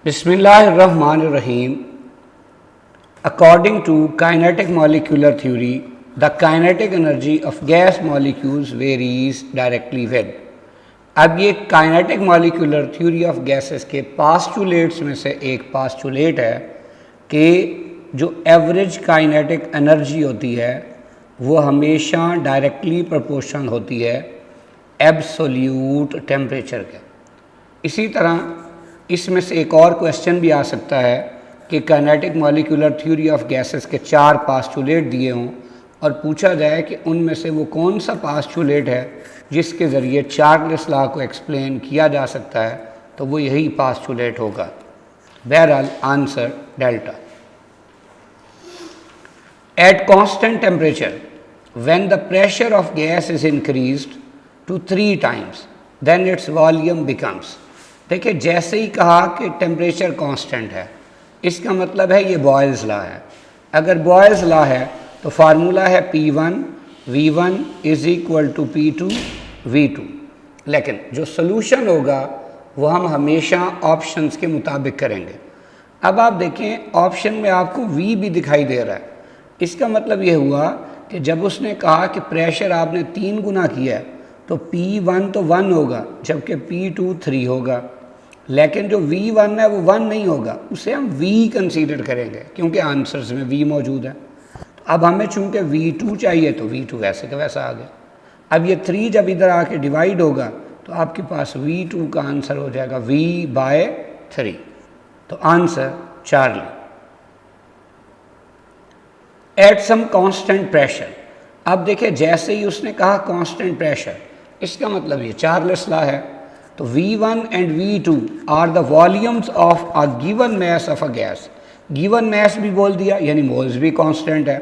Bismillahirrahmanirrahim. According to kinetic molecular theory, the kinetic energy of gas molecules varies directly with. अब ये kinetic molecular theory of gases के postulates में से एक postulate है कि जो एवरेज काइनेटिक एनर्जी होती है वो हमेशा डायरेक्टली प्रोपोर्शनल होती है एब्सोल्यूट टेम्परेचर के। इसी तरह इसमें से एक और क्वेश्चन भी आ सकता है कि kinetic molecular theory of gases के 4 पास्टुलेट दिए हों और पूछा जाए कि उनमें से वो कौन सा पास्टुलेट है जिसके ज़रिए चार्ल्स लॉ को एक्सप्लेन किया जा सकता है, तो वो यही पास्टुलेट होगा। बहरहाल answer delta. At constant temperature when the pressure of gas is increased to 3 times then its volume becomes. देखिए, जैसे ही कहा कि टेम्परेचर कांस्टेंट है, इसका मतलब है ये बॉयल्स लॉ है। अगर बॉयल्स लॉ है तो फार्मूला है P1 V1 is equal to P2 V2। लेकिन जो सोल्यूशन होगा वो हम हमेशा ऑप्शंस के मुताबिक करेंगे। अब आप देखें, ऑप्शन में आपको V भी दिखाई दे रहा है। इसका मतलब ये हुआ कि जब उसने कहा कि प्रेशर आपने 3 गुना किया है तो P1 तो 1 होगा जबकि P2 3 होगा, लेकिन जो V1 है वो 1 नहीं होगा, उसे हम V कंसीडर करेंगे क्योंकि आंसर्स में V मौजूद है। तो अब हमें चूंकि V2 चाहिए तो V2 वैसे का वैसा आ गया। अब ये 3 जब इधर आके डिवाइड होगा तो आपके पास V2 का आंसर हो जाएगा V/3। तो answer Charlie. At some constant pressure. अब देखिए, जैसे ही उसने कहा कांस्टेंट प्रेशर, इसका मतलब ये चार्ल्स लॉ है। तो V1 and V2 are the volumes of a given mass of a gas. Given mass भी बोल दिया यानी मोल्स भी कांस्टेंट है।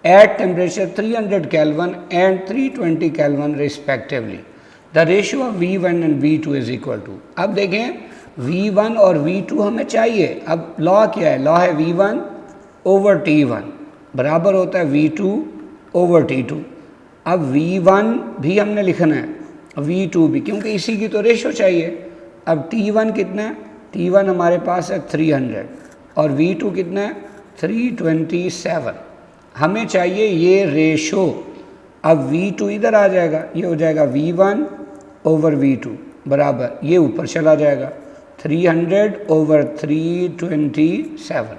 At temperature 300 kelvin and 320 kelvin respectively the ratio of V1 and V2 is equal to. अब देखें, V1 और V2 हमें चाहिए। अब लॉ क्या है? लॉ है V1 ओवर T1 बराबर होता है V2 ओवर T2। अब V1 भी हमने लिखना है, V2 भी, क्योंकि इसी की तो रेशो चाहिए। अब T1 कितना है? T1 हमारे पास है 300 और V2 कितना है? 327। हमें चाहिए ये रेशो। अब V2 इधर आ जाएगा, ये हो जाएगा V1 ओवर V2 बराबर, ये ऊपर चला जाएगा 300 ओवर 327।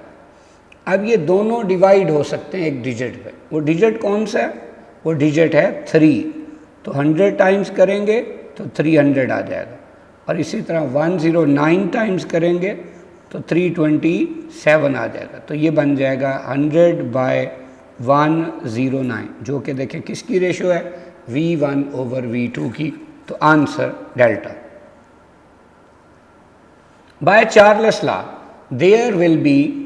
अब ये दोनों डिवाइड हो सकते हैं एक डिजिट पे। वो डिजिट कौन सा है? वो डिजिट है 3। तो 100 टाइम्स करेंगे तो 300 आ जाएगा, और इसी तरह 109 टाइम्स करेंगे तो 327 आ जाएगा। तो ये बन जाएगा 100/109, जो कि देखें किसकी रेशो है? V1 ओवर V2 की। तो answer delta. By Charles law there will be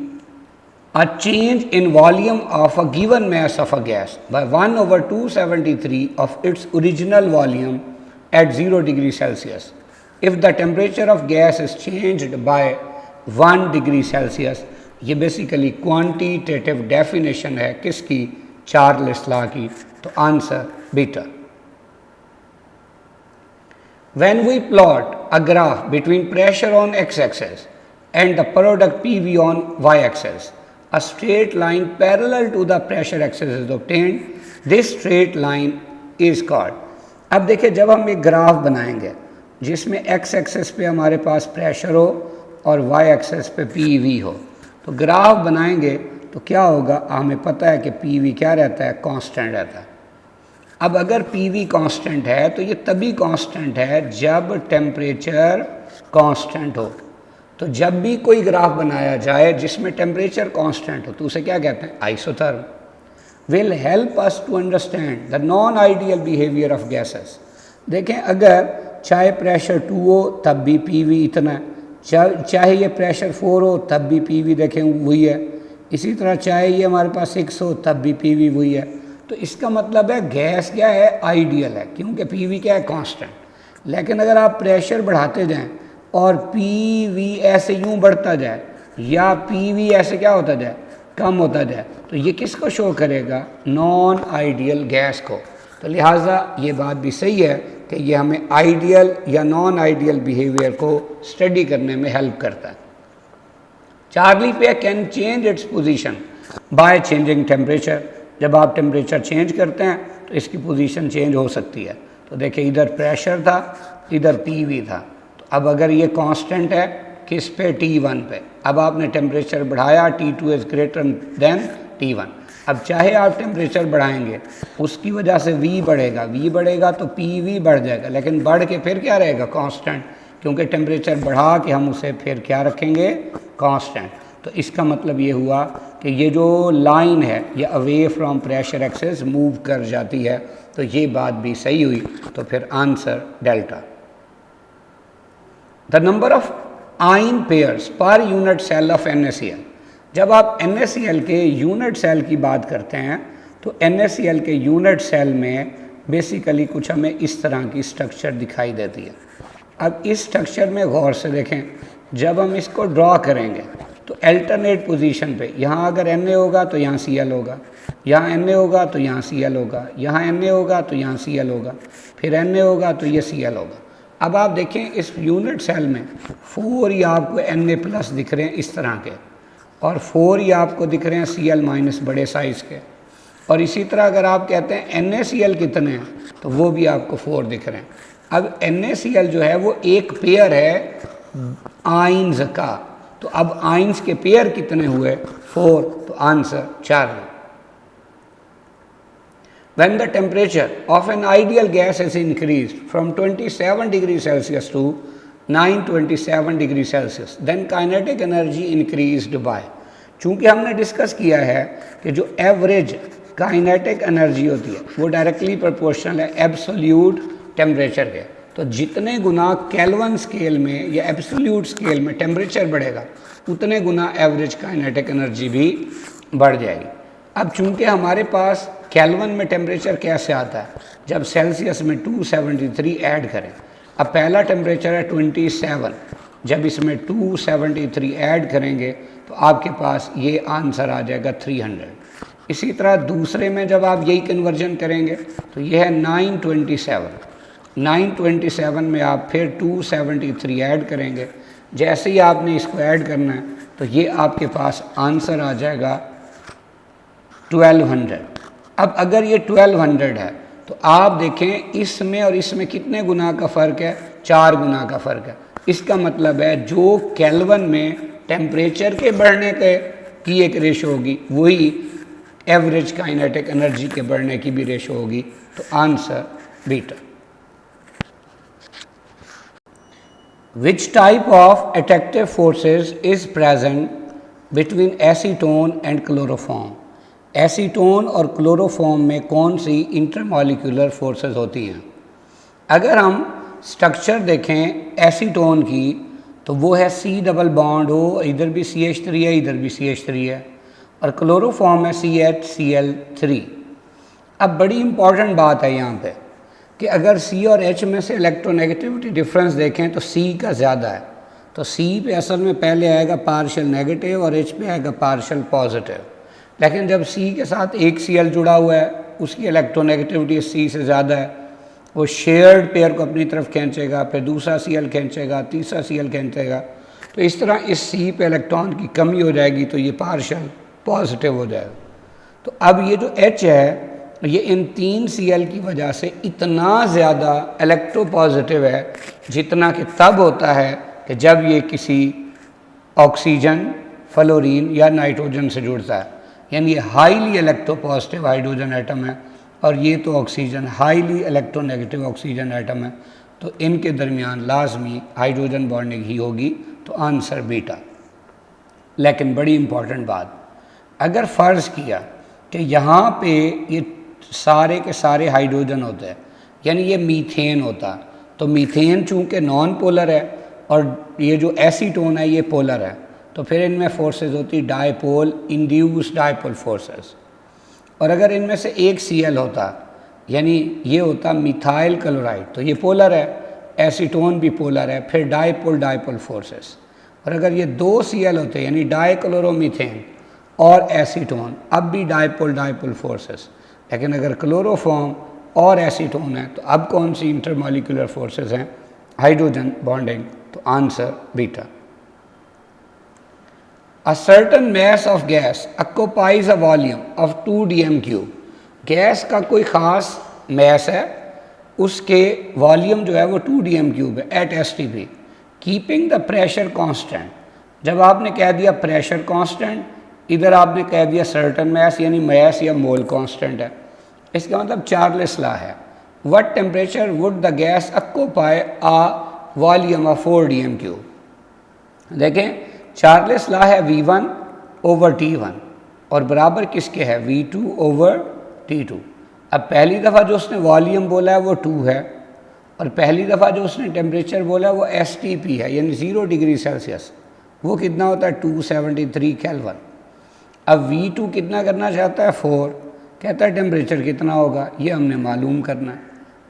a change in volume of a given mass of a gas by 1 over 273 of its original volume at 0 degree Celsius if the temperature of gas is changed by 1 degree Celsius। ये basically quantitative definition है किसकी? Charles law की। तो answer beta. When we plot a graph between pressure on x-axis and the product PV on y-axis, a straight line parallel to the pressure axis is obtained. This straight line is called। अब देखिए, जब हम एक graph बनाएंगे जिसमें x access पे हमारे पास pressure हो और y एक्सेस पे PV हो, तो ग्राफ बनाएंगे तो क्या होगा? हमें पता है कि PV क्या रहता है? कांस्टेंट रहता है। अब अगर PV कांस्टेंट है तो ये तभी कांस्टेंट है जब टेम्परेचर कांस्टेंट हो। तो जब भी कोई ग्राफ बनाया जाए जिसमें टेम्परेचर कांस्टेंट हो तो उसे क्या कहते हैं? Isotherm. Will help us to understand the non ideal behaviour of gases. देखें, अगर चाहे प्रेशर 2 हो तब भी PV इतना है, चाहे ये प्रेशर 4 हो तब भी PV देखें वही है, इसी तरह चाहे ये हमारे पास 6 हो तब भी PV वही है। तो इसका मतलब है गैस क्या है? आइडियल है, क्योंकि PV क्या है? कांस्टेंट। लेकिन अगर आप प्रेशर बढ़ाते जाएं और PV ऐसे यूं बढ़ता जाए या PV ऐसे क्या होता जाए? कम होता जाए, तो ये किसको शो करेगा? नॉन आइडियल गैस को। तो लिहाजा ये बात भी सही है कि ये हमें आइडियल या नॉन आइडियल बिहेवियर को स्टडी करने में हेल्प करता है। चार्ली पे can change its position by changing temperature. जब आप टेम्परेचर चेंज करते हैं तो इसकी पोजीशन चेंज हो सकती है। तो देखिए इधर प्रेशर था, इधर PV था। तो अब अगर ये कांस्टेंट है किस पे, T1 पे, अब आपने टेम्परेचर बढ़ाया, T2 is greater than T1। अब चाहे आप टेम्परेचर बढ़ाएंगे उसकी वजह से V बढ़ेगा तो PV बढ़ जाएगा, लेकिन बढ़ के फिर क्या रहेगा, कांस्टेंट, क्योंकि टेम्परेचर बढ़ा के हम उसे फिर क्या रखेंगे, कांस्टेंट। तो इसका मतलब ये हुआ कि ये जो लाइन है ये away from pressure axis move कर जाती है। तो ये बात भी सही हुई। तो फिर answer delta. The number of ion pairs per unit cell of NaCl। जब आप NaCl के यूनिट सेल की बात करते हैं तो NaCl के यूनिट सेल में बेसिकली कुछ हमें इस तरह की स्ट्रक्चर दिखाई देती है। अब इस स्ट्रक्चर में गौर से देखें, जब हम इसको ड्रॉ करेंगे तो अल्टरनेट पोजीशन पे, यहाँ अगर Na होगा तो यहाँ Cl होगा, यहाँ Na होगा तो यहाँ Cl होगा, यहाँ Na होगा तो यहाँ Cl होगा, फिर Na होगा तो ये Cl होगा। अब आप देखें इस यूनिट सेल में 4 ही आपको Na+ दिख रहे हैं इस तरह के, और 4 ही आपको दिख रहे हैं Cl- बड़े साइज़ के। और इसी तरह अगर आप कहते हैं NaCl कितने हैं तो वो भी आपको 4 दिख रहे हैं। अब NaCl जो है वो एक पेयर है आइंस का, तो अब आइंस के पेयर कितने हुए, 4, तो आंसर 4 है। When the temperature of an ideal gas is increased from 27 degrees Celsius to 927 degrees Celsius, then kinetic energy increased by। चूँकि हमने डिस्कस किया है कि जो एवरेज काइनेटिक एनर्जी होती है वो डायरेक्टली प्रोपोर्शनल है एब्सोल्यूट टेम्परेचर के। तो जितने गुना केल्विन स्केल में या एब्सोल्यूट स्केल में टेम्परेचर बढ़ेगा उतने गुना एवरेज काइनेटिक एनर्जी भी बढ़ जाएगी। अब चूंकि हमारे पास केल्विन में टेम्परेचर कैसे आता है, जब सेल्सियस में 273 ऐड करें। अब पहला टेम्परेचर है 27, जब इसमें 273 ऐड करेंगे तो आपके पास ये आंसर आ जाएगा 300। इसी तरह दूसरे में जब आप यही कन्वर्जन करेंगे तो ये है 927 में आप फिर 273 ऐड करेंगे। जैसे ही आपने इसको ऐड करना है तो ये आपके पास आंसर आ जाएगा 1200। अब अगर ये 1200 है तो आप देखें इसमें और इसमें कितने गुना का फ़र्क है, 4 गुना का फ़र्क है। इसका मतलब है जो केल्विन में टेम्परेचर के बढ़ने के की एक रेशो होगी वही एवरेज काइनेटिक एनर्जी के बढ़ने की भी रेशो होगी। तो answer beta. Which type of attractive forces is present between acetone and chloroform? Acetone और क्लोरोफॉर्म में कौन सी इंटरमॉलिक्यूलर फोर्सेस होती हैं? अगर हम स्ट्रक्चर देखें एसीटोन की तो वो है C डबल बॉन्ड हो, इधर भी CH3 है, इधर भी CH3 है, और क्लोरोफॉर्म है CHCl3। अब बड़ी इंपॉर्टेंट बात है यहाँ पे कि अगर C और H में से इलेक्ट्रोनेगेटिविटी डिफरेंस देखें तो C का ज़्यादा है। तो C पे असल में पहले आएगा पार्शियल नेगेटिव और H पे आएगा पार्शियल पॉजिटिव। लेकिन जब C के साथ एक Cl जुड़ा हुआ है उसकी इलेक्ट्रोनेगेटिविटी C से ज़्यादा है, वो शेयर्ड पेयर को अपनी तरफ खींचेगा, फिर दूसरा Cl खींचेगा, तीसरा Cl खींचेगा। तो इस तरह इस C पे इलेक्ट्रॉन की कमी हो जाएगी तो ये पार्शियल पॉजिटिव हो जाएगा। तो अब ये जो H है ये इन 3 Cl की वजह से इतना ज़्यादा इलेक्ट्रोपॉजिटिव है जितना कि तब होता है कि जब ये किसी ऑक्सीजन, फ्लोरीन या नाइट्रोजन से जुड़ता है, यानी ये हाईली इलेक्ट्रोपॉजिटिव हाइड्रोजन एटम है और ये तो oxygen highly electronegative oxygen atom है। तो इनके दरमियान लाजमी हाइड्रोजन बॉन्डिंग ही होगी। तो आंसर बीटा। लेकिन बड़ी इंपॉर्टेंट बात, अगर फ़र्ज़ किया कि यहाँ पे ये सारे के सारे हाइड्रोजन होते हैं, यानी ये मीथेन होता, तो मीथेन चूँकि नॉन पोलर है और ये जो एसीटोन है ये पोलर है, तो फिर इनमें फोर्सेस होती डायपोल, इंड्यूस डायपोल फोर्सेस। और अगर इनमें से एक Cl होता, यानी ये होता मिथाइल क्लोराइड, तो ये पोलर है, एसीटोन भी पोलर है, फिर डायपोल फोर्सेस। और अगर ये 2 Cl होते यानी डाइक्लोरोमीथेन और एसीटोन, अब भी डायपोल फोर्सेस। लेकिन अगर क्लोरोफॉर्म और एसीटोन है तो अब कौन सी इंटरमॉलिक्यूलर फोर्सेस हैं? Hydrogen bonding. तो answer beta. A certain mass of gas occupies a volume of 2 dm cube. Gas का कोई ख़ास मैस है, उसके वॉल्यूम जो है वो 2 dm क्यूब है at STP, keeping the pressure constant. जब आपने कह दिया प्रेशर कांस्टेंट, इधर आपने कह दिया सर्टन मैस यानी मैस या मोल कांस्टेंट है, इसका मतलब चार्ल्स लॉ है। What temperature would the gas occupy a volume of 4 dm cube. देखें चार्ल्स लॉ है V1 ओवर T1 और बराबर किसके है V2 ओवर T2। अब पहली दफ़ा जो उसने वॉल्यूम बोला है वो 2 है और पहली दफ़ा जो उसने टेम्परेचर बोला है वो STP है यानी 0 डिग्री सेल्सियस, वो कितना होता है 273 केल्विन। अब V2 कितना करना चाहता है 4, कहता है टेम्परेचर कितना होगा ये हमने मालूम करना है।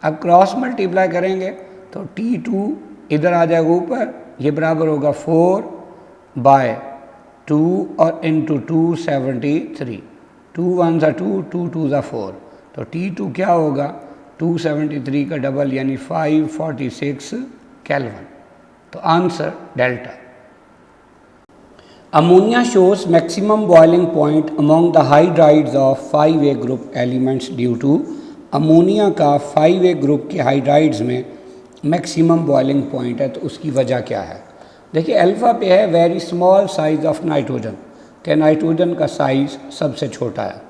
अब क्रॉस मल्टीप्लाई करेंगे तो T2 इधर आ जाएगा ऊपर, ये बराबर होगा 4 बाय 2 और इंटू 273, 2 1 2, 2 2 4, तो T2 क्या होगा 273 का डबल यानी 546 केल्विन। तो answer delta. Ammonia shows maximum boiling point among the hydrides of 5A group elements due to. Ammonia का 5A ग्रुप के हाइड्राइड्स में मैक्सिमम बॉइलिंग पॉइंट है, तो उसकी वजह क्या है। देखिए अल्फ़ा पे है very small size of nitrogen, कि नाइट्रोजन का साइज़ सबसे छोटा है।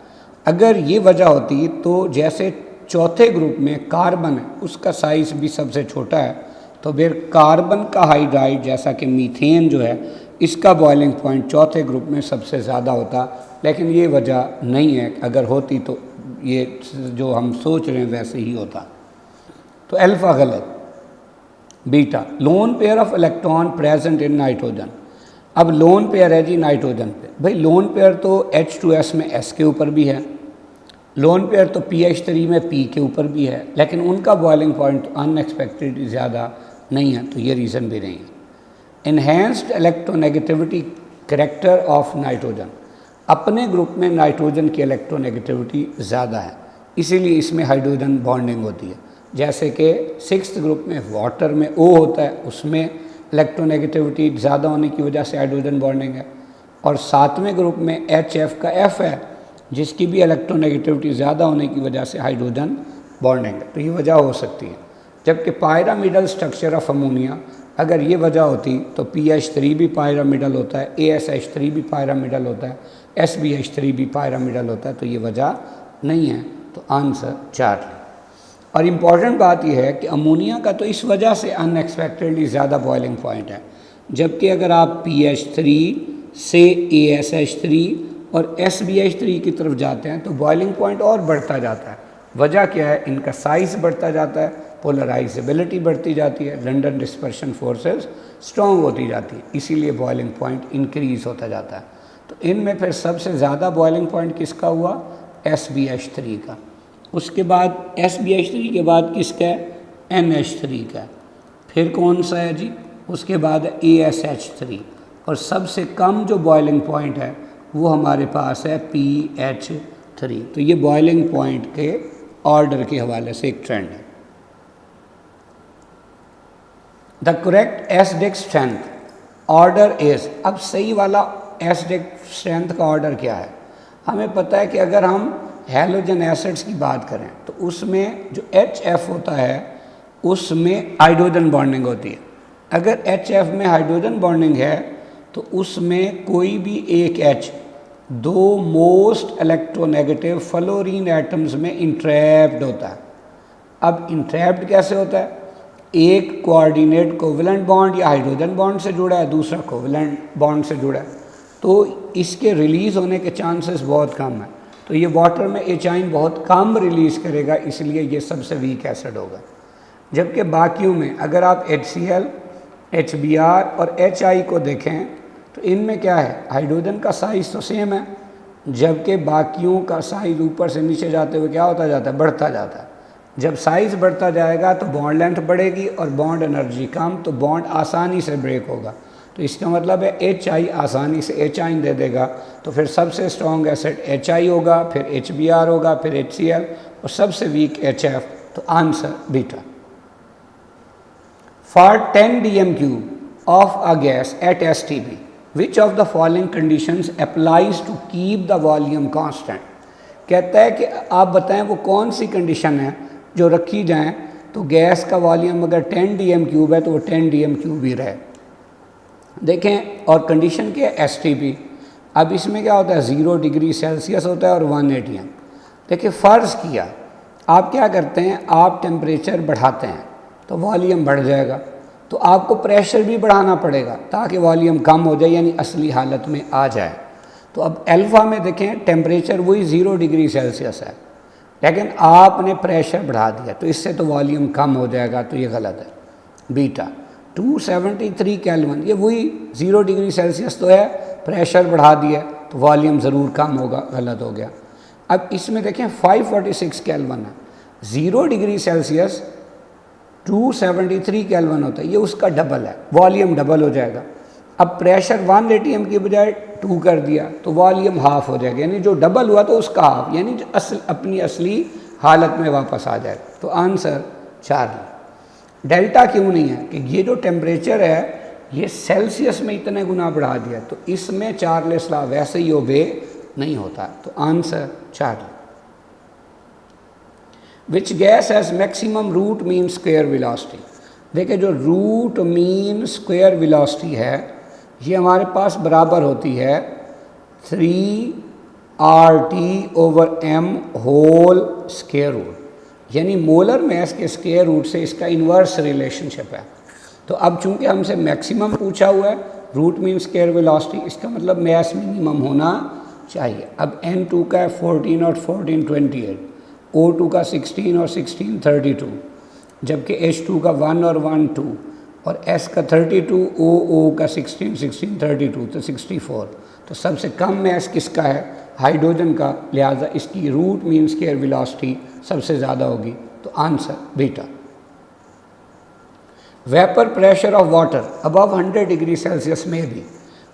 अगर ये वजह होती तो जैसे चौथे ग्रुप में कार्बन है उसका साइज़ भी सबसे छोटा है, तो फिर कार्बन का हाइड्राइड जैसा कि मीथेन जो है इसका बॉइलिंग पॉइंट चौथे ग्रुप में सबसे ज़्यादा होता, लेकिन ये वजह नहीं है। अगर होती तो ये जो हम सोच रहे हैं वैसे ही होता। तो अल्फ़ा गलत। Beta lone pair of electron present in nitrogen. अब लोन पेयर है जी नाइट्रोजन पे, भाई लोन पेयर तो H2S में S के ऊपर भी है, लोन पेयर तो PH3 में P के ऊपर भी है, लेकिन उनका बॉइलिंग पॉइंट अनएक्सपेक्टेड ज़्यादा नहीं है, तो ये रीज़न भी नहीं है। Enhanced electronegativity character of nitrogen. अपने ग्रुप में नाइट्रोजन की इलेक्ट्रोनेगेटिविटी ज़्यादा है, इसीलिए इसमें हाइड्रोजन बॉन्डिंग होती है। जैसे कि 6th ग्रुप में वाटर में O होता है, उसमें इलेक्ट्रोनेगेटिविटी ज़्यादा होने की वजह से हाइड्रोजन बॉन्डिंग है, और 7वें ग्रुप में HF का F है जिसकी भी इलेक्ट्रोनेगेटिविटी ज़्यादा होने की वजह से हाइड्रोजन बॉन्डिंग है, तो ये वजह हो सकती है। जबकि पायरामिडल स्ट्रक्चर ऑफ अमोनिया, अगर ये वजह होती तो PH3 भी पायरामिडल होता है, ASH3 भी पायरामिडल होता है, SBH3 भी पायरामिडल होता है, तो ये वजह नहीं है, तो आंसर 4। और इम्पॉर्टेंट बात यह है कि अमोनिया का तो इस वजह से अनएक्सपेक्टेडली ज़्यादा बॉइलिंग पॉइंट है, जबकि अगर आप PH3 से ASH3 और SBH3 की तरफ जाते हैं तो बॉइलिंग पॉइंट और बढ़ता जाता है। वजह क्या है, इनका साइज़ बढ़ता जाता है, पोलराइजेबिलिटी बढ़ती जाती है, लंडन डिस्पर्शन फोर्सेस स्ट्रॉन्ग होती जाती है, इसीलिए बॉइलिंग पॉइंट इंक्रीज़ होता जाता है। तो इनमें फिर सबसे ज़्यादा बॉइलिंग पॉइंट किसका हुआ, SBH3 का। उसके बाद SBH3 के बाद किसका है, NH3 का। फिर कौन सा है जी, उसके बाद ASH3, और सबसे कम जो बॉइलिंग पॉइंट है वो हमारे पास है PH3। तो ये बॉइलिंग पॉइंट के ऑर्डर के हवाले से एक ट्रेंड है। The correct acidic strength order is. अब सही वाला एसिडिक स्ट्रेंथ का ऑर्डर क्या है, हमें पता है कि अगर हम हैलोजन एसिड्स की बात करें तो उसमें जो HF होता है उसमें हाइड्रोजन बॉन्डिंग होती है। अगर HF में हाइड्रोजन बॉन्डिंग है तो उसमें कोई भी एक H दो मोस्ट इलेक्ट्रोनेगेटिव फ्लोरीन एटम्स में इंट्रैप्ड होता है। अब इंट्रैप्ड कैसे होता है, एक कोऑर्डिनेट कोवेलेंट बॉन्ड या हाइड्रोजन बॉन्ड से जुड़ा है, दूसरा कोवेलेंट बॉन्ड से जुड़ा है, तो इसके रिलीज़ होने के चांसेस बहुत कम है। तो ये वाटर में एचाइन बहुत कम रिलीज़ करेगा, इसलिए ये सबसे वीक एसिड होगा। जबकि बाकियों में अगर आप HCl, HBr और HI को देखें तो इनमें क्या है, हाइड्रोजन का साइज़ तो सेम है, जबकि बाकियों का साइज़ ऊपर से नीचे जाते हुए क्या होता जाता है, बढ़ता जाता है। जब साइज़ बढ़ता जाएगा तो बॉन्ड लेंथ बढ़ेगी और बॉन्ड एनर्जी कम, तो बॉन्ड आसानी से ब्रेक होगा। तो इसका मतलब है HI आसानी से एचाइन दे देगा, तो फिर सबसे स्ट्रॉन्ग एसिड HI होगा, फिर HBr होगा, फिर HCl और सबसे वीक HF। तो answer beta. For 10 dm cube of a gas at STP which of the following conditions applies to keep the volume constant. कहता है कि आप बताएं वो कौन सी कंडीशन है जो रखी जाए तो गैस का वॉल्यूम अगर 10 dm³ है तो वो 10 dm³ ही रहे। देखें, और कंडीशन क्या है, STP। अब इसमें क्या होता है, 0 डिग्री सेल्सियस होता है और 1 atm। देखिए, फ़र्ज़ किया आप क्या करते हैं, आप टेम्परेचर बढ़ाते हैं तो वॉल्यूम बढ़ जाएगा, तो आपको प्रेशर भी बढ़ाना पड़ेगा ताकि वॉल्यूम कम हो जाए, यानी असली हालत में आ जाए। तो अब अल्फ़ा में देखें टेम्परेचर वही 0 डिग्री सेल्सियस है, लेकिन आपने प्रेशर बढ़ा दिया तो इससे तो वॉल्यूम कम हो जाएगा, तो ये गलत है। बीटा 273 केल्विन, ये वही 0 डिग्री सेल्सियस तो है, प्रेशर बढ़ा दिया तो वॉल्यूम ज़रूर कम होगा, गलत हो गया। अब इसमें देखें 546 केल्विन है, 0 डिग्री सेल्सियस 273 केल्विन होता है, ये उसका डबल है, वॉल्यूम डबल हो जाएगा। अब प्रेशर 1 atm की बजाय 2 कर दिया तो वॉल्यूम हाफ हो जाएगा, यानी जो डबल हुआ तो उसका हाफ, यानी जो अपनी असली हालत में वापस आ जाएगा। तो आंसर 4। डेल्टा क्यों नहीं है कि ये जो टेम्परेचर है ये सेल्सियस में इतने गुना बढ़ा दिया, तो इसमें चार्ल्स लॉ वैसे ही ओबे नहीं होता। तो answer 4। Which gas has maximum root mean square velocity. देखिए, जो रूट मीन स्क्वायर वेलोसिटी है ये हमारे पास बराबर होती है 3RT/m होल स्क्वायर रूट, यानी मोलर मास के स्क्वायर रूट से इसका इन्वर्स रिलेशनशिप है। तो अब चूंकि हमसे मैक्सिमम पूछा हुआ है रूट मीन स्क्वायर वेलोसिटी, इसका मतलब मास मिनिमम होना चाहिए। अब N2 का है 14 और 14 28, O2 का 16 और 16 32, जबकि H2 का 1 और 1 2, और S का 32, OO का 16 16 32, तो 64। तो सबसे कम मास किसका है, हाइड्रोजन का, लिहाजा इसकी रूट मीन स्क्वायर वेलोसिटी सबसे ज़्यादा होगी। तो answer beta. Vapour pressure of water above 100 degree Celsius में भी,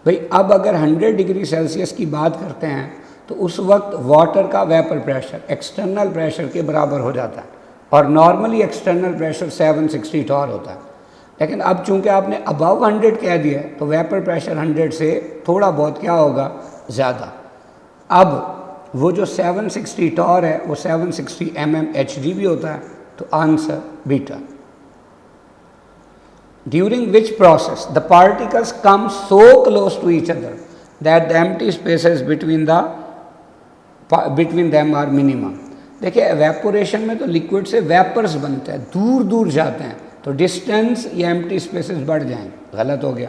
भाई अब अगर 100 डिग्री सेल्सियस की बात करते हैं तो उस वक्त वाटर का वेपर प्रेशर एक्सटर्नल प्रेशर के बराबर हो जाता है, और नॉर्मली एक्सटर्नल प्रेशर 760 टॉर होता है। लेकिन अब चूंकि आपने अबव 100 कह दिया है तो वेपर प्रेशर 100 से थोड़ा बहुत क्या होगा, ज़्यादा। अब वो जो 760 टॉर है वो 760 mmHg भी होता है। तो answer beta. During which process the particles come so close to each other that the empty spaces between them are minimum। देखिए, एवेपोरेशन में तो लिक्विड से वेपर्स बनते हैं, दूर दूर जाते हैं, तो डिस्टेंस या एम्प्टी स्पेसेस बढ़ जाएंगे, गलत हो गया।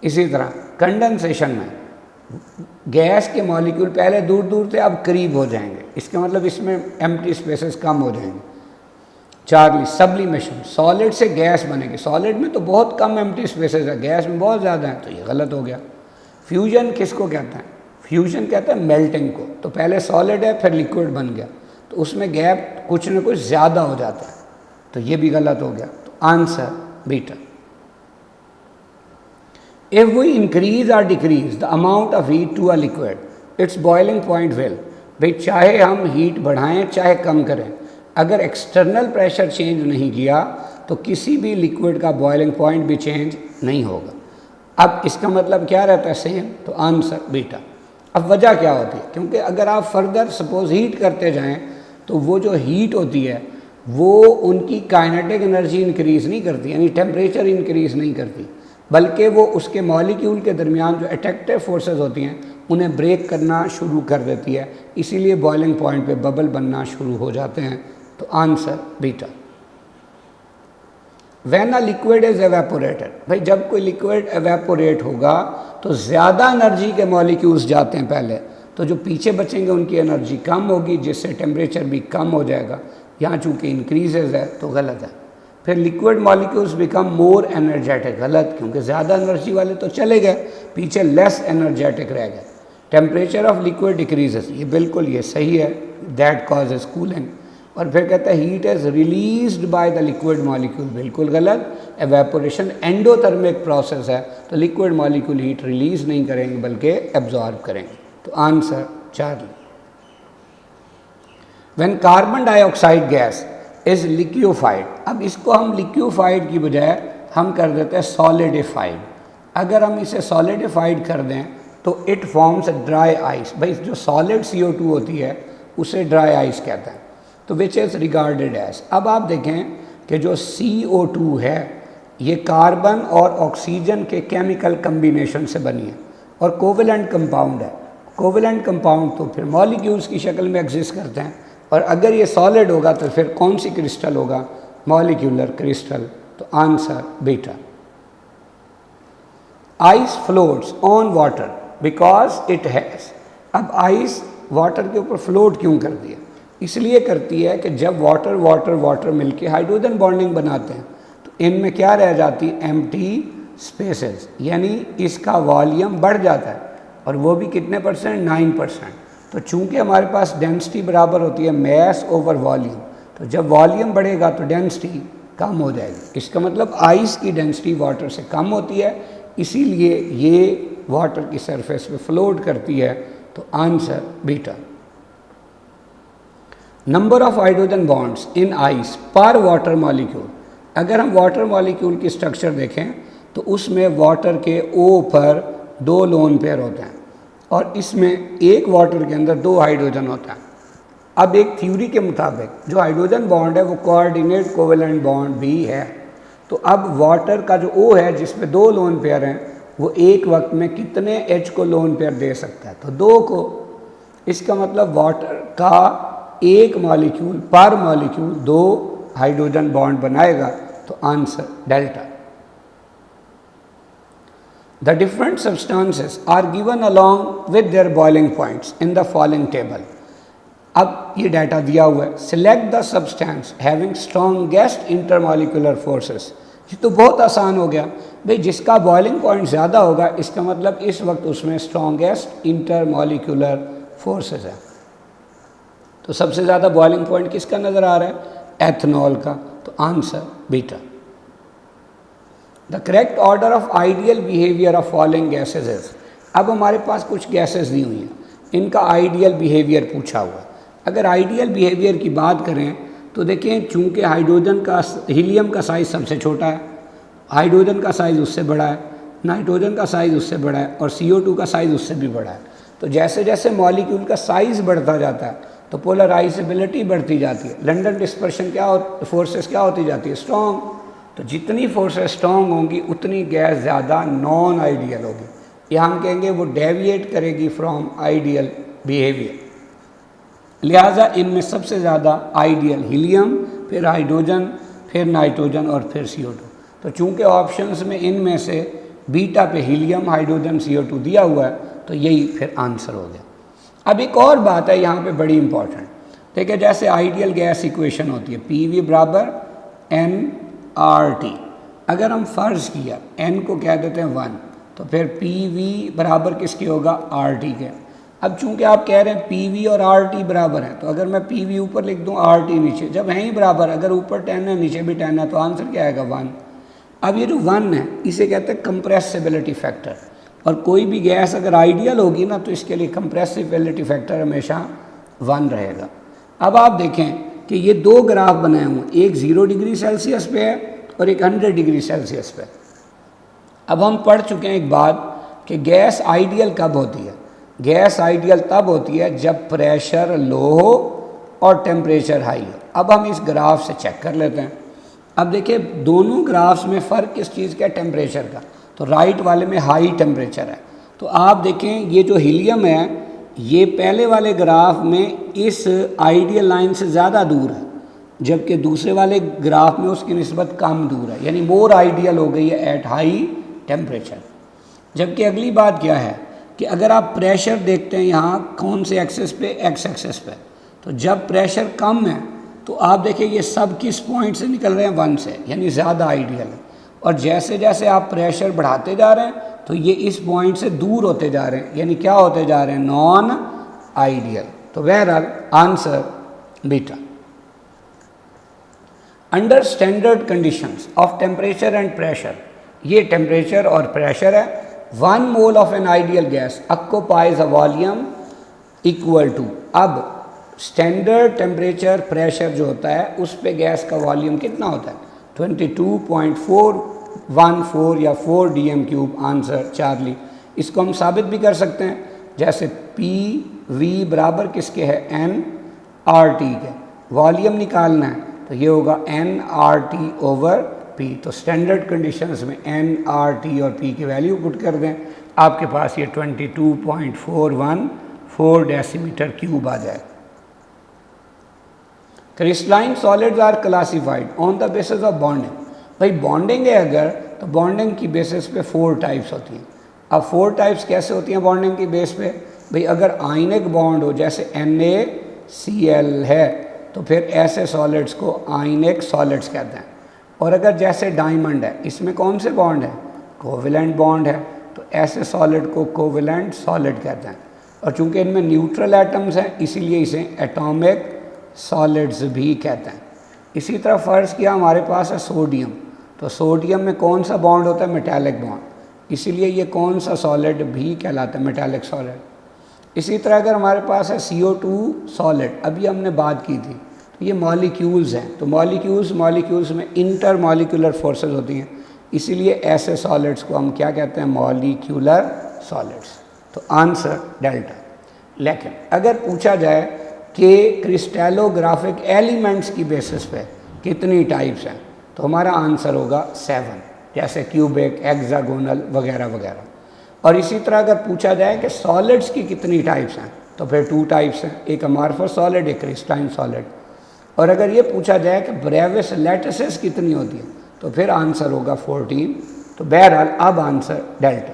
इसी तरह कंडेंसेशन में गैस के मॉलिक्यूल पहले दूर दूर थे, अब करीब हो जाएंगे, इसका मतलब इसमें एम्प्टी स्पेसेस कम हो जाएंगे। 4 सब्लिमेशन, सॉलिड से गैस बनेगी, सॉलिड में तो बहुत कम एम्प्टी स्पेसेस है, गैस में बहुत ज़्यादा है, तो ये गलत हो गया। फ्यूजन किसको कहते हैं, फ्यूजन कहते हैं मेल्टिंग को, तो पहले सॉलिड है फिर लिक्विड बन गया, तो उसमें गैप कुछ न कुछ ज़्यादा हो जाता है, तो ये भी गलत हो गया। तो answer beta. If we increase और decrease the amount of heat to a liquid its boiling point will, भाई चाहे हम हीट बढ़ाएं चाहे कम करें, अगर एक्सटर्नल प्रेशर चेंज नहीं किया तो किसी भी लिक्विड का बॉइलिंग पॉइंट भी चेंज नहीं होगा। अब इसका मतलब क्या रहता है, सेम। तो आंसर बीटा। अब वजह क्या होती है, क्योंकि अगर आप फर्दर सपोज हीट करते जाएं तो वो जो हीट होती है वो उनकी काइनेटिक एनर्जी इंक्रीज़ नहीं करती, यानी टेम्परेचर इंक्रीज़ नहीं करती, बल्कि वो उसके मॉलिक्यूल के दरमियान जो अट्रैक्टिव फोर्सेस होती हैं उन्हें ब्रेक करना शुरू कर देती है, इसीलिए बॉइलिंग पॉइंट पे बबल बनना शुरू हो जाते हैं। तो answer beta. When a liquid is evaporated, भाई जब कोई लिक्विड एवेपोरेट होगा तो ज़्यादा एनर्जी के मॉलिक्यूल्स जाते हैं पहले, तो जो पीछे बचेंगे उनकी एनर्जी कम होगी, जिससे टेम्परेचर भी कम हो जाएगा। यहाँ चूँकि इंक्रीजेज है तो गलत है। फिर liquid molecules become more energetic, गलत, क्योंकि ज़्यादा एनर्जी वाले तो चले गए, पीछे लेस एनर्जेटिक रह गए। टेम्परेचर ऑफ लिक्विड डिक्रीजेस, ये बिल्कुल ये सही है, दैट कॉजेज कूलिंग। और फिर कहता है heat is released by the liquid molecule, बिल्कुल गलत। एवेपोरेशन एंडोथर्मिक प्रोसेस है, तो लिक्विड मॉलिक्यूल हीट रिलीज नहीं करेंगे बल्कि एब्जॉर्ब करेंगे। तो answer 4। When carbon dioxide gas is liquefied, अब इसको हम लिक्विफाइड की बजाय हम कर देते हैं सॉलिडिफाइड। अगर हम इसे सॉलिडिफाइड कर दें तो इट फॉर्म्स ड्राई आइस। भाई जो सॉलिड CO2 होती है उसे ड्राई आइस कहते हैं, तो विच इज़ रिगार्डेड एज। अब आप देखें कि जो CO2 है ये कार्बन और ऑक्सीजन के केमिकल कम्बिनेशन से बनी है और कोवेलेंट कंपाउंड है। कोवेलेंट कंपाउंड तो फिर मॉलिक्यूल्स की शक्ल में एग्जिस्ट करते हैं, और अगर ये सॉलिड होगा तो फिर कौन सी क्रिस्टल होगा? Molecular crystal. तो answer beta. Ice floats on water because it has. अब आइस वाटर के ऊपर फ्लोट क्यों कर दिया? इसलिए करती है कि जब वाटर वाटर वाटर मिलके हाइड्रोजन बॉन्डिंग बनाते हैं तो इनमें क्या रह जाती है? एम्प्टी स्पेसेस, यानी इसका वॉल्यूम बढ़ जाता है, और वो भी कितने %? 9%। तो चूंकि हमारे पास डेंसिटी बराबर होती है मैस ओवर वॉल्यूम, तो जब वॉल्यूम बढ़ेगा तो डेंसिटी कम हो जाएगी। इसका मतलब आइस की डेंसिटी वाटर से कम होती है, इसीलिए ये वाटर की सरफेस पे फ्लोट करती है। तो answer beta. Number of hydrogen bonds in ice पर वाटर मॉलिक्यूल। अगर हम वाटर मॉलिक्यूल की स्ट्रक्चर देखें तो उसमें वाटर के O पर 2 लोन पेयर होते हैं, और इसमें एक वाटर के अंदर 2 हाइड्रोजन होता है। अब एक थ्योरी के मुताबिक जो हाइड्रोजन बॉन्ड है वो कोऑर्डिनेट कोवेलेंट बॉन्ड भी है। तो अब वाटर का जो O है जिसमें 2 लोन पेयर हैं वो एक वक्त में कितने H को लोन पेयर दे सकता है? तो 2 को। इसका मतलब वाटर का एक मॉलिक्यूल पर मॉलिक्यूल 2 हाइड्रोजन बॉन्ड बनाएगा। तो answer delta. The different substances are given along with their boiling points in the following table. अब ये डाटा दिया हुआ है। Select the substance having strongest intermolecular forces. ये तो बहुत आसान हो गया भाई, जिसका बॉइलिंग पॉइंट ज़्यादा होगा इसका मतलब इस वक्त उसमें स्ट्रॉन्गेस्ट इंटरमॉलिक्यूलर फोर्सेस है। तो सबसे ज़्यादा बॉइलिंग पॉइंट किसका नज़र आ रहा है? एथनॉल का। तो answer beta. The correct order of ideal behaviour of following gases is. अब हमारे पास कुछ गैसेज दी हुई हैं, इनका आइडियल बिहेवियर पूछा हुआ। अगर आइडियल बिहेवियर की बात करें तो देखिए, चूंकि हाइड्रोजन का हीलियम का साइज़ सबसे छोटा है, हाइड्रोजन का साइज़ उससे बड़ा है, नाइट्रोजन का साइज़ उससे बड़ा है, और CO2 का साइज़ उससे भी बड़ा है। तो जैसे जैसे मॉलिक्यूल का साइज़ बढ़ता जाता है तो पोलराइजेबिलिटी बढ़ती जाती है। लंडन डिस्पर्शन फोर्सेस क्या होती जाती है? स्ट्रॉन्ग। तो जितनी फोर्सेस स्ट्रॉन्ग होंगी उतनी गैस ज़्यादा नॉन आइडियल होगी, या हम कहेंगे वो डेविएट करेगी फ्रॉम आइडियल बिहेवियर। लिहाजा इनमें सबसे ज़्यादा आइडियल हीलियम, फिर हाइड्रोजन, फिर नाइट्रोजन और फिर CO2। तो चूंकि ऑप्शंस में इनमें से बीटा पे हीलियम, हाइड्रोजन, CO2 दिया हुआ है तो यही फिर आंसर हो गया। अब एक और बात है यहाँ पे बड़ी इंपॉर्टेंट। देखिए, जैसे आइडियल गैस इक्वेशन होती है PV बराबर nRT। अगर हम फ़र्ज़ किया n को कह देते हैं 1, तो फिर PV बराबर किसके होगा? RT के। अब चूंकि आप कह रहे हैं PV और RT बराबर है, तो अगर मैं PV ऊपर लिख दूं RT नीचे, जब है ही बराबर, अगर ऊपर 10 है नीचे भी 10 है, तो आंसर क्या आएगा? 1। अब ये जो 1 है इसे कहते हैं कंप्रेसिबिलिटी फैक्टर, और कोई भी गैस अगर आइडियल होगी ना तो इसके लिए कंप्रेसिबिलिटी फैक्टर हमेशा 1 रहेगा। अब आप देखें कि ये 2 ग्राफ बनाए हुए हैं, एक 0 डिग्री सेल्सियस पे है और एक 100 डिग्री सेल्सियस पे। अब हम पढ़ चुके हैं एक बात कि गैस आइडियल कब होती है? गैस आइडियल तब होती है जब प्रेशर लो हो और टेम्परेचर हाई हो। अब हम इस ग्राफ से चेक कर लेते हैं। अब देखिए, दोनों ग्राफ्स में फ़र्क किस चीज़ का? टेम्परेचर का। तो राइट वाले में हाई टेम्परेचर है, तो आप देखें ये जो हीलियम है ये पहले वाले ग्राफ में इस आइडियल लाइन से ज़्यादा दूर है, जबकि दूसरे वाले ग्राफ में उसकी निस्बत कम दूर है, यानी मोर आइडियल हो गई है एट हाई टेम्परेचर। जबकि अगली बात क्या है कि अगर आप प्रेशर देखते हैं यहाँ कौन से एक्सेस पे? एक्स एक्सेस पे। तो जब प्रेशर कम है तो आप देखिए ये सब किस पॉइंट से निकल रहे हैं? 1 से, यानी ज़्यादा आइडियल है। और जैसे जैसे आप प्रेशर बढ़ाते जा रहे हैं तो ये इस पॉइंट से दूर होते जा रहे हैं, यानी क्या होते जा रहे हैं? Non ideal. तो बहरहाल answer beta. Under standard conditions of temperature and pressure, ये टेम्परेचर और प्रेशर है, 1 mole of an ideal gas occupies a volume equal to. अब स्टैंडर्ड टेम्परेचर प्रेशर जो होता है उस पे गैस का वॉल्यूम कितना होता है? 22.4 1 4 या 4 dm क्यूब, आंसर चार्ली। इसको हम साबित भी कर सकते हैं, जैसे पी वी बराबर किसके है, एन आर टी के। वॉल्यूम निकालना है तो ये होगा N R T over P. तो स्टैंडर्ड कंडीशंस में एन आर टी और पी की वैल्यू पुट कर दें, आपके पास ये 22.414 डेसीमीटर क्यूब आ जाए। Crystalline solids are classified on the basis of bonding. भाई बॉन्डिंग है अगर, तो बॉन्डिंग की बेसिस पे 4 टाइप्स होती हैं। अब 4 टाइप्स कैसे होती हैं बॉन्डिंग की बेस पे? भाई अगर आयनिक बॉन्ड हो, जैसे NaCl है, तो फिर ऐसे सॉलिड्स को आयनिक सॉलिड्स कहते हैं। और अगर जैसे डायमंड है, इसमें कौन से बॉन्ड है, कोवेलेंट बॉन्ड है, तो ऐसे सॉलिड को कोवेलेंट सॉलिड कहते हैं। और चूंकि इनमें न्यूट्रल एटम्स हैं, इसीलिए इसे एटॉमिक सॉलिड्स भी कहते हैं। इसी तरह फ़र्ज़ किया हमारे पास है सोडियम, तो सोडियम में कौन सा बॉन्ड होता है, मेटालिक बॉन्ड, इसीलिए ये कौन सा सॉलिड भी कहलाता है, मेटालिक सॉलिड। इसी तरह अगर हमारे पास है CO2 सॉलिड, अभी हमने बात की थी, तो ये मॉलिक्यूल्स हैं, तो मॉलिक्यूल्स में इंटर मॉलिक्यूलर फोर्सेस होती हैं, इसीलिए ऐसे सॉलिड्स को हम क्या कहते हैं, मॉलिक्यूलर सॉलिड्स। तो आंसर डेल्टा। लेकिन अगर पूछा जाए कि क्रिस्टलोग्राफिक एलिमेंट्स की बेसिस पे कितनी टाइप्स हैं, तो हमारा आंसर होगा 7, जैसे क्यूबिक, हेक्सागोनल वगैरह वगैरह। और इसी तरह अगर पूछा जाए कि सॉलिड्स की कितनी टाइप्स हैं, तो फिर 2 टाइप्स हैं, एक अमॉर्फस सॉलिड, एक क्रिस्टलाइन सॉलिड। और अगर ये पूछा जाए कि ब्रेविस लैटिसेस कितनी होती है, तो फिर आंसर होगा 14। तो बहरहाल अब answer delta.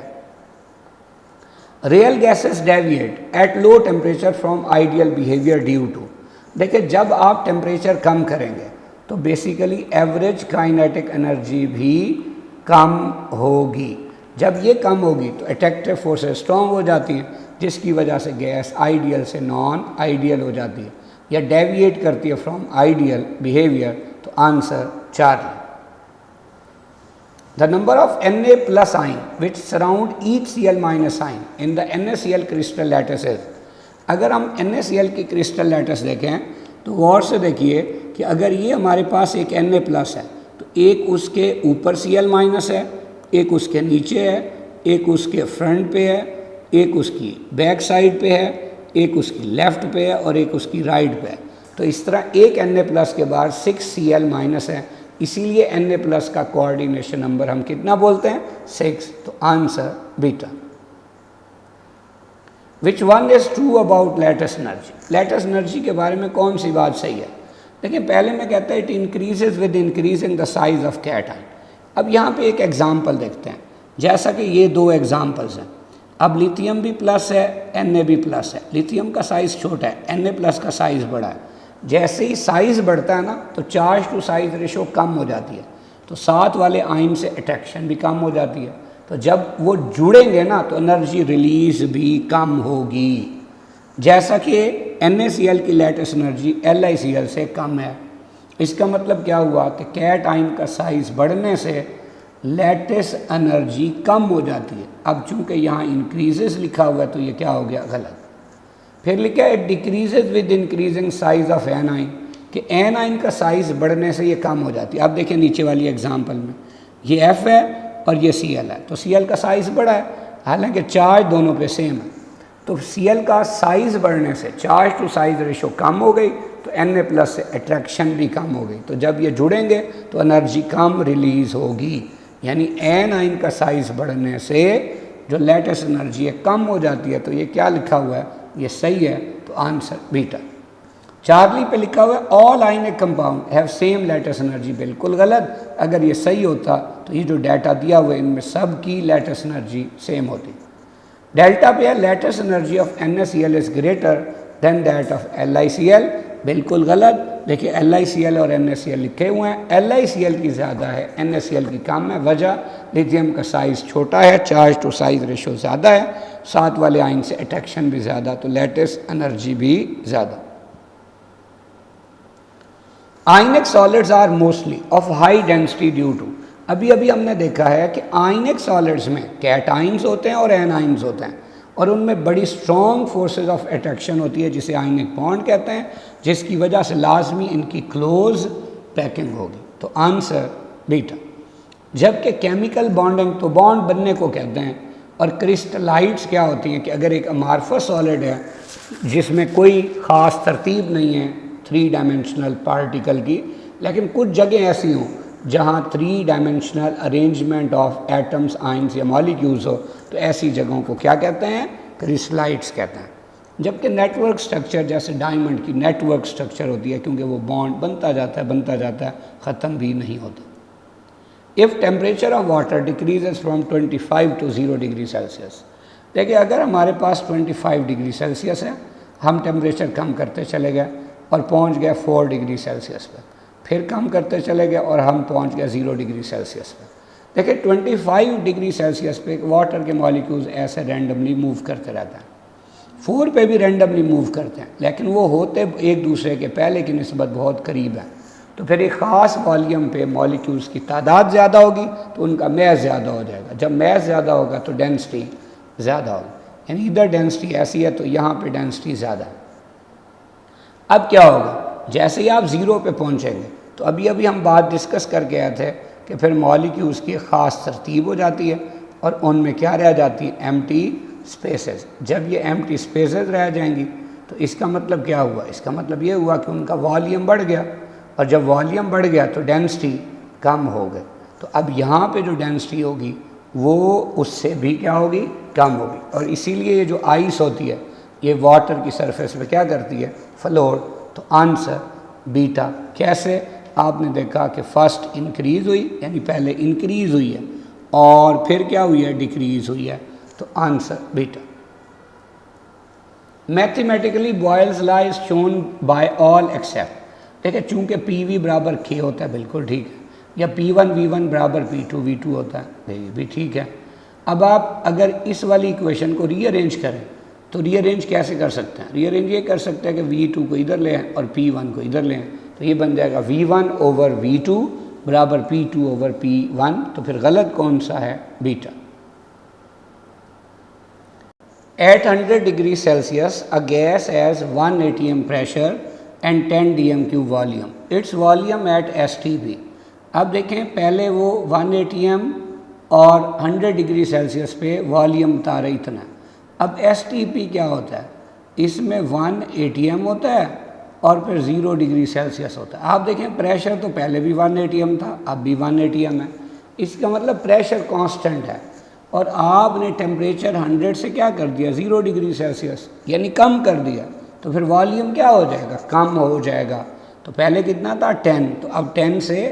Real gases deviate at low temperature from ideal behaviour due to. देखिए जब आप टेम्परेचर कम करेंगे तो बेसिकली एवरेज काइनेटिक एनर्जी भी कम होगी। जब ये कम होगी तो अट्रैक्टिव फोर्सेस स्ट्रॉन्ग हो जाती हैं, जिसकी वजह से गैस आइडियल से नॉन आइडियल हो जाती है या डेविएट करती है फ्रॉम आइडियल बिहेवियर। तो answer 4। The number of Na plus ion which surround each Cl minus ion in the NaCl crystal lattices। अगर हम NaCl की क्रिस्टल लैटिस देखें तो गौर से देखिए कि अगर ये हमारे पास एक Na प्लस है, तो एक उसके ऊपर Cl माइनस है, एक उसके नीचे है, एक उसके फ्रंट पे है, एक उसकी बैक साइड पे है, एक उसकी लेफ़्ट पे है और एक उसकी राइट पे है। तो इस तरह एक Na प्लस के बाद 6 Cl माइनस है, इसीलिए Na प्लस का कोऑर्डिनेशन नंबर हम कितना बोलते हैं, 6। तो answer beta. Which one is true about lattice energy. Lattice energy के बारे में कौन सी बात सही है? देखिए पहले मैं कहता है it increases with increasing the size of cation. अब यहाँ पे एक एग्जाम्पल देखते हैं, जैसा कि ये 2 एग्जाम्पल्स हैं। अब लिथियम भी प्लस है, Na भी प्लस है। लिथियम का साइज़ छोटा है, Na प्लस का साइज़ बड़ा है। जैसे ही साइज़ बढ़ता है ना, तो चार्ज टू साइज रेशो कम हो जाती है, तो साथ वाले आयन से अट्रैक्शन भी कम हो जाती है। तो जब वो जुड़ेंगे ना, तो एनर्जी रिलीज भी कम होगी। जैसा कि NaCl की लैटिस एनर्जी LiCl से कम है। इसका मतलब क्या हुआ कि कैट आयन का साइज़ बढ़ने से लैटिस एनर्जी कम हो जाती है। अब चूंकि यहाँ इंक्रीजेस लिखा हुआ है, तो ये क्या हो गया, गलत। फिर लिखा है it decreases with increasing size of anion, कि एन आइन का साइज़ बढ़ने से ये कम हो जाती है। अब देखिए नीचे वाली एग्जांपल में ये F है और ये Cl है, तो Cl का साइज़ बड़ा है, हालांकि चार्ज दोनों पे सेम है। तो Cl का साइज़ बढ़ने से चार्ज टू साइज रेशो कम हो गई, तो Na प्लस से अट्रैक्शन भी कम हो गई। तो जब ये जुड़ेंगे तो एनर्जी कम रिलीज़ होगी, यानी एन आइन का साइज़ बढ़ने से जो लैटिस एनर्जी है कम हो जाती है। तो ये क्या लिखा हुआ है, ये सही है। तो आंसर बीटा। चार्ली पे लिखा हुआ है all ionic compound have same lattice energy, बिल्कुल गलत। अगर ये सही होता तो ये जो डाटा दिया हुआ है इनमें सब की लैटिस एनर्जी सेम होती। डेल्टा पे है lattice energy of NaCl is greater than that of LiCl, बिल्कुल गलत। देखिए LiCl और NaCl लिखे हुए हैं, LiCl की ज़्यादा है, NaCl की कम है। वजह लिथियम का साइज़ छोटा है, चार्ज टू साइज रेशो ज़्यादा है, साथ वाले आयन से अट्रैक्शन भी ज़्यादा, तो लैटिस एनर्जी भी ज़्यादा। Ionic solids are mostly of high density due to. अभी अभी हमने देखा है कि आयनिक सॉलिड्स में कैटाइंस होते हैं और एनाइंस होते हैं, और उनमें बड़ी स्ट्रॉन्ग फोर्सेस ऑफ अट्रैक्शन होती है, जिसे आयनिक बॉन्ड कहते हैं, जिसकी वजह से लाजमी इनकी क्लोज पैकिंग होगी। तो आंसर बीटा। जबकि केमिकल बॉन्डिंग तो बॉन्ड बनने को कहते हैं, और क्रिस्टलाइट्स क्या होती हैं कि अगर एक अमार्फस सॉलिड है जिसमें कोई ख़ास तरतीब नहीं है 3 डायमेंशनल पार्टिकल की, लेकिन कुछ जगह ऐसी हों जहाँ 3 dimensional arrangement of atoms, ions या मॉलिक्यूल्स हो, तो ऐसी जगहों को क्या कहते हैं? क्रिस्टलाइट्स कहते हैं। जबकि नेटवर्क स्ट्रक्चर जैसे डायमंड की नेटवर्क स्ट्रक्चर होती है, क्योंकि वो बॉन्ड बनता जाता है, ख़त्म भी नहीं होता। If temperature of water decreases from 25 to 0 degree Celsius, देखिए अगर हमारे पास 25 डिग्री सेल्सियस है, हम टेम्परेचर कम करते चले गए और पहुंच गए 4 डिग्री सेल्सियस पर, फिर कम करते चले गए और हम पहुंच गए 0 डिग्री सेल्सियस पर। देखिए 25 डिग्री सेल्सियस पे वाटर के मॉलिक्यूल्स ऐसे रैंडमली मूव करते रहते हैं, 4 पे भी रैंडमली मूव करते हैं, लेकिन वो होते एक दूसरे के पहले की निस्बत बहुत करीब है। तो फिर एक ख़ास वॉल्यूम पे मॉलिक्यूल्स की तादाद ज़्यादा होगी तो उनका मैस ज़्यादा हो जाएगा। जब मैस ज़्यादा होगा तो डेंसिटी ज़्यादा होगी, यानी इधर डेंसिटी ऐसी है तो यहाँ पे डेंसिटी ज़्यादा है। अब क्या होगा, जैसे ही आप 0 पे पहुँचेंगे, तो अभी हम बात डिस्कस करके आए थे कि फिर मॉलिक्यूल्स की ख़ास तरतीब हो जाती है और उनमें क्या रह जाती है? Empty spaces. जब ये एम्प्टी स्पेसेस रह जाएंगी तो इसका मतलब क्या हुआ? इसका मतलब ये हुआ कि उनका वॉल्यूम बढ़ गया, और जब वॉल्यूम बढ़ गया तो डेंसिटी कम हो गई। तो अब यहाँ पे जो डेंसिटी होगी वो उससे भी क्या होगी? कम होगी। और इसीलिए ये जो आइस होती है ये वाटर की सरफेस पे क्या करती है? फ्लोट। तो आंसर बीटा। कैसे? आपने देखा कि फर्स्ट इंक्रीज़ हुई, यानी पहले इंक्रीज़ हुई है और फिर क्या हुई है? डिक्रीज़ हुई है, तो answer beta. Mathematically Boyle's law is shown by all except, ठीक है, चूँकि PV बराबर K होता है, बिल्कुल ठीक है, या P1 V1 बराबर P2 V2 होता है, ये भी ठीक है। अब आप अगर इस वाली इक्वेशन को रीअरेंज करें तो रीअरेंज कैसे कर सकते हैं? रीअरेंज ये कर सकते हैं कि V2 को इधर ले आएं और P1 को इधर ले आएं, तो ये बन जाएगा V1 ओवर V2 बराबर P2 ओवर P1। तो फिर गलत कौन सा है? Beta. At 100 degree Celsius a gas has 1 atm pressure and 10 dm³ volume, its volume at STP। अब देखें पहले वो 1 atm और 100 डिग्री सेल्सियस पे वॉल्यूम था रहा इतना। अब STP क्या होता है? इसमें 1 atm होता है और फिर 0 डिग्री सेल्सियस होता है। आप देखें प्रेशर तो पहले भी 1 atm था, अब भी 1 atm है, इसका मतलब प्रेशर कांस्टेंट है, और आपने टेम्परेचर 100 से क्या कर दिया? 0 डिग्री सेल्सियस, यानी कम कर दिया, तो फिर वॉल्यूम क्या हो जाएगा? कम हो जाएगा। तो पहले कितना था? 10, तो अब 10 से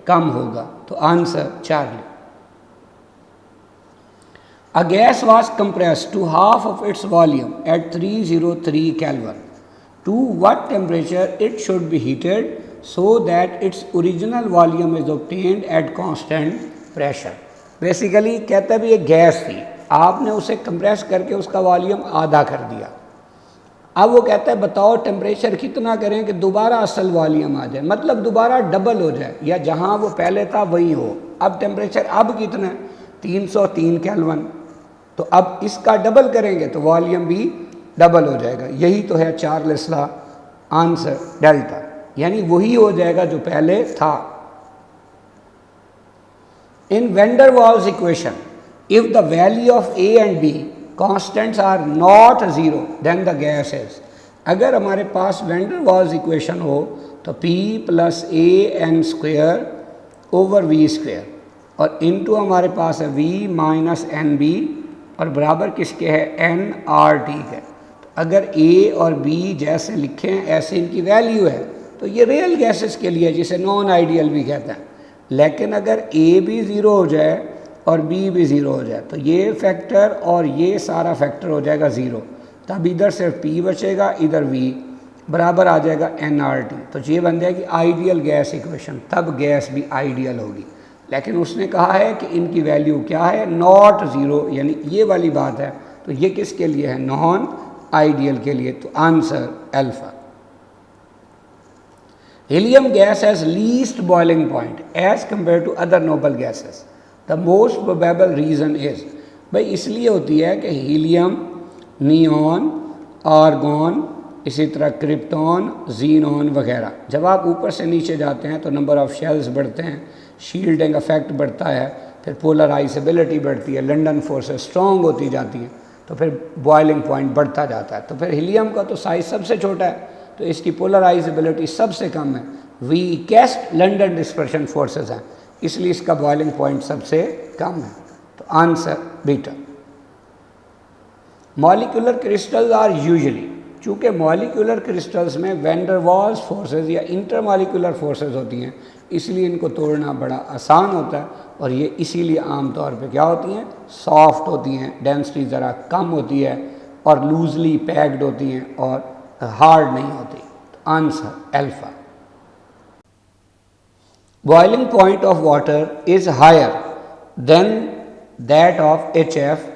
कम होगा, तो answer Charlie. A gas was compressed to half of its volume at 303 Kelvin. To what temperature it should be heated so that its original volume is obtained at constant pressure? Basically कहता है भी ये gas थी, आपने उसे compress करके उसका volume आधा कर दिया। अब वो कहता है बताओ टेम्परेचर कितना करें कि दोबारा असल वॉल्यूम आ जाए, मतलब दोबारा डबल हो जाए, या जहाँ वो पहले था वही हो। अब टेम्परेचर अब कितना है? 303 केल्विन। तो अब इसका डबल करेंगे तो वॉल्यूम भी डबल हो जाएगा। यही तो है चार्ल्स लॉ, आंसर डेल्टा, यानी वही हो जाएगा जो पहले था। In van der Waals equation, if the value of A and B constants are not 0, then the gas is। अगर हमारे पास van der Waals equation हो तो P plus AN² over V² और इनटू हमारे पास है V माइनस NB और बराबर किसके है? nRT है। तो अगर A और B जैसे लिखें ऐसे इनकी वैल्यू है तो ये रियल गैसेस के लिए, जिसे नॉन आइडियल भी कहते हैं। लेकिन अगर A भी 0 हो जाए और B भी 0 हो जाए तो ये फैक्टर और ये सारा फैक्टर हो जाएगा 0, तब इधर सिर्फ P बचेगा, इधर V बराबर आ जाएगा nRT। तो ये बन जाएगी आइडियल गैस इक्वेशन, तब गैस भी आइडियल होगी। लेकिन उसने कहा है कि इनकी वैल्यू क्या है? नॉट 0, यानी ये वाली बात है। तो ये किसके लिए है? नॉन आइडियल के लिए, तो answer alpha. Helium gas has least boiling point as compared to other noble gases. The most probable reason is, भाई इसलिए होती है कि हीलियम, नियॉन, आर्गॉन इसी तरह क्रिप्टॉन, जीनॉन वगैरह। जब आप ऊपर से नीचे जाते हैं तो नंबर ऑफ़ शेल्स बढ़ते हैं, शील्डिंग इफेक्ट बढ़ता है, फिर पोलराइजेबिलिटी बढ़ती है, लंडन फोर्सेस स्ट्रॉन्ग होती जाती हैं, तो फिर बॉइलिंग पॉइंट बढ़ता जाता है। तो फिर हीलियम का तो साइज सबसे छोटा है, तो इसकी पोलराइजेबिलिटी सबसे कम है, वीकेस्ट लंडन डिस्पर्शन फोर्सेस हैं, इसलिए इसका बॉइलिंग पॉइंट सबसे कम है। तो answer beta. Molecular crystals are usually, चूँकि मॉलिक्यूलर क्रिस्टल्स में वैन डर वाल्स फोर्सेज या इंटरमॉलिक्यूलर फोर्सेज होती हैं, इसलिए इनको तोड़ना बड़ा आसान होता है, और ये इसीलिए आमतौर पे क्या होती हैं, सॉफ्ट होती हैं, डेंसिटी ज़रा कम होती है और लूजली पैक्ड होती हैं और हार्ड नहीं होती। तो answer alpha. Boiling point of water is higher than that of HF,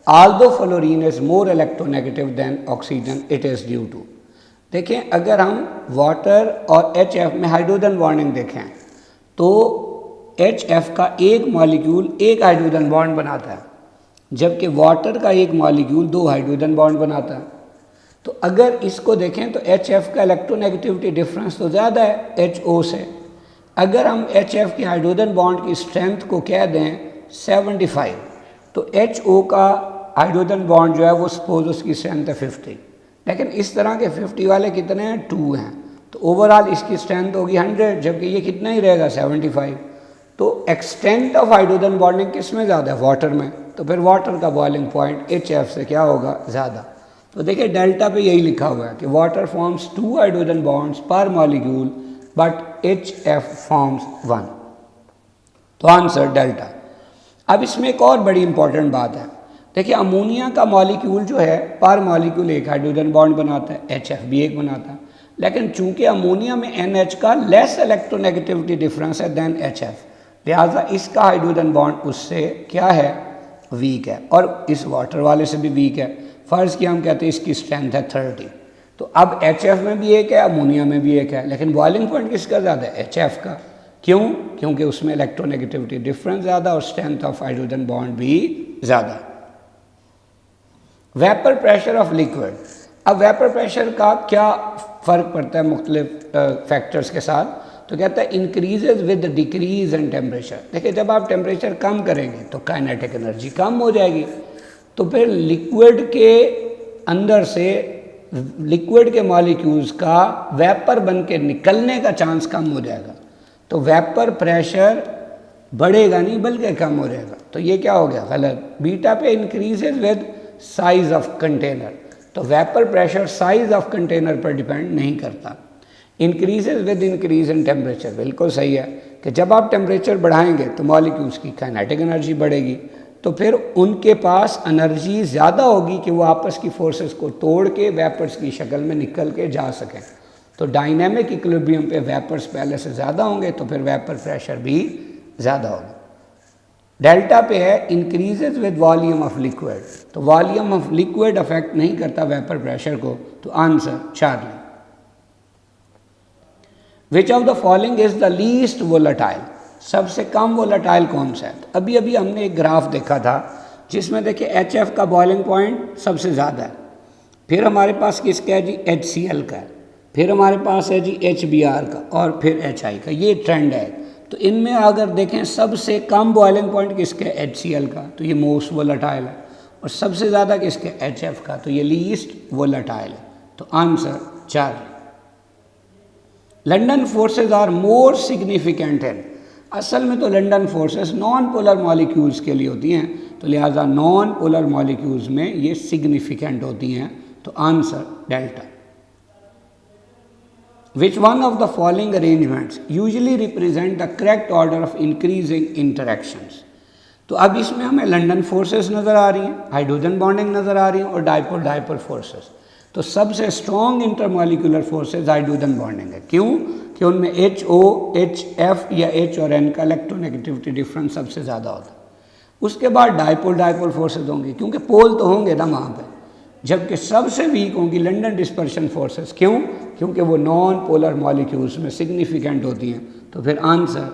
although fluorine is more electronegative than oxygen, it is due to. देखें, अगर हम वाटर और HF में हाइड्रोजन बॉन्डिंग देखें तो HF का एक मॉलिक्यूल एक हाइड्रोजन बॉन्ड बनाता है, जबकि वाटर का एक मॉलिक्यूल दो हाइड्रोजन बॉन्ड बनाता है। तो अगर इसको देखें तो HF का इलेक्ट्रोनेगेटिविटी डिफरेंस तो ज़्यादा है HO से। अगर हम HF की हाइड्रोजन बॉन्ड की स्ट्रेंथ को कह दें 75, तो HO का हाइड्रोजन बॉन्ड जो है वो सपोज उसकी स्ट्रेंथ है 50, लेकिन इस तरह के 50 वाले कितने हैं, 2 हैं, तो ओवरऑल इसकी स्ट्रेंथ होगी 100, जबकि ये कितना ही रहेगा 75। तो एक्सटेंट ऑफ हाइड्रोजन बॉन्डिंग किस में ज़्यादा है, वाटर में, तो फिर वाटर का बॉइलिंग पॉइंट HF से क्या होगा, ज़्यादा। तो देखिए डेल्टा पे यही लिखा हुआ है कि वाटर फॉर्म्स 2 हाइड्रोजन बॉन्ड्स पर मॉलिक्यूल बट HF फॉर्म्स 1। तो आंसर डेल्टा। अब इसमें एक और बड़ी इंपॉर्टेंट बात है, देखिए अमोनिया का मॉलिक्यूल जो है पर मॉलिक्यूल एक हाइड्रोजन बॉन्ड बनाता है, HF भी एक बनाता है, लेकिन चूंकि अमोनिया में NH का लेस इलेक्ट्रोनेगेटिविटी डिफरेंस है देन HF, लिहाजा इसका हाइड्रोजन बॉन्ड उससे क्या है, वीक है, और इस वाटर वाले से भी वीक है। फ़र्ज़ की हम कहते हैं इसकी स्ट्रेंथ है 30, तो अब HF में भी एक है, अमोनिया में भी एक है, लेकिन बॉइलिंग पॉइंट किसका ज़्यादा है, HF का। क्यों? क्योंकि उसमें इलेक्ट्रोनेगेटिविटी डिफरेंस ज़्यादा और स्ट्रेंथ ऑफ हाइड्रोजन बॉन्ड भी ज़्यादा। Vapour pressure of liquid. अब वेपर प्रेशर का क्या फ़र्क पड़ता है मुख्तलिफ फैक्टर्स के साथ, तो कहता है increases with decrease in temperature. देखिए जब आप टेम्परेचर कम करेंगे तो काइनेटिक एनर्जी कम हो जाएगी, तो फिर लिक्विड के अंदर से लिक्विड के मॉलिक्यूल्स का वेपर बन के निकलने का चांस कम हो जाएगा, तो वेपर प्रेशर बढ़ेगा नहीं बल्कि कम हो जाएगा। तो ये क्या हो गया, गलत। Beta P increases with size of container, तो vapour pressure size of container पर डिपेंड नहीं करता। Increases with increase in temperature, बिल्कुल सही है कि जब आप टेम्परेचर बढ़ाएंगे तो मॉलिक्यूल्स की काइनेटिक एनर्जी बढ़ेगी, तो फिर उनके पास एनर्जी ज़्यादा होगी कि वो आपस की फोर्सेस को तोड़ के वेपर्स की शक्ल में निकल के जा सकें। तो डायनेमिक इक्विलिब्रियम पे वेपर्स पहले से ज़्यादा होंगे, तो फिर वेपर प्रेशर भी ज़्यादा होगा। डेल्टा पे है increases with volume of liquid, तो वॉल्यूम ऑफ लिक्विड अफेक्ट नहीं करता वेपर प्रेशर को। तो answer Charlie. Which of the following is the least volatile, सबसे कम वोलेटाइल कौन सा है। तो अभी अभी हमने एक ग्राफ देखा था जिसमें देखिए HF का बॉइलिंग पॉइंट सबसे ज़्यादा है, फिर हमारे पास किसका है जी, HCl का है, फिर हमारे पास है जी HBr का, और फिर HI का। ये ट्रेंड है। तो इनमें अगर देखें सबसे कम बॉइलिंग पॉइंट किसके, HCl का, तो ये मोस्ट वोलेटाइल है, और सबसे ज़्यादा किसके, HF का, तो ये लीस्ट वोलेटाइल है। तो answer Charlie. London forces are more significant है, असल में तो London forces non polar molecules के लिए होती हैं, तो लिहाजा नॉन पोलर मॉलिक्यूल्स में ये सिग्निफिकेंट होती हैं। तो answer delta. Which one of the following arrangements usually represent the correct order of increasing interactions? तो अब इसमें हमें लंडन फोर्सेस नज़र आ रही हैं, हाइड्रोजन बॉन्डिंग नज़र आ रही हैं, और डाइपोल डाइपोल फोर्सेस। तो सबसे strong intermolecular forces hydrogen bonding है। क्यों? कि उनमें HO, HF या H और N का इलेक्ट्रोनेगेटिविटी डिफरेंस सबसे ज़्यादा होता है। उसके बाद डाइपोल डाइपोल फोर्सेज होंगी, क्योंकि पोल तो होंगे ना वहाँ पे, जबकि सबसे वीक होंगी लंडन डिस्पर्शन फोर्सेस। क्यों? क्योंकि वो नॉन पोलर मॉलिक्यूल्स में सिग्निफिकेंट होती हैं। तो फिर आंसर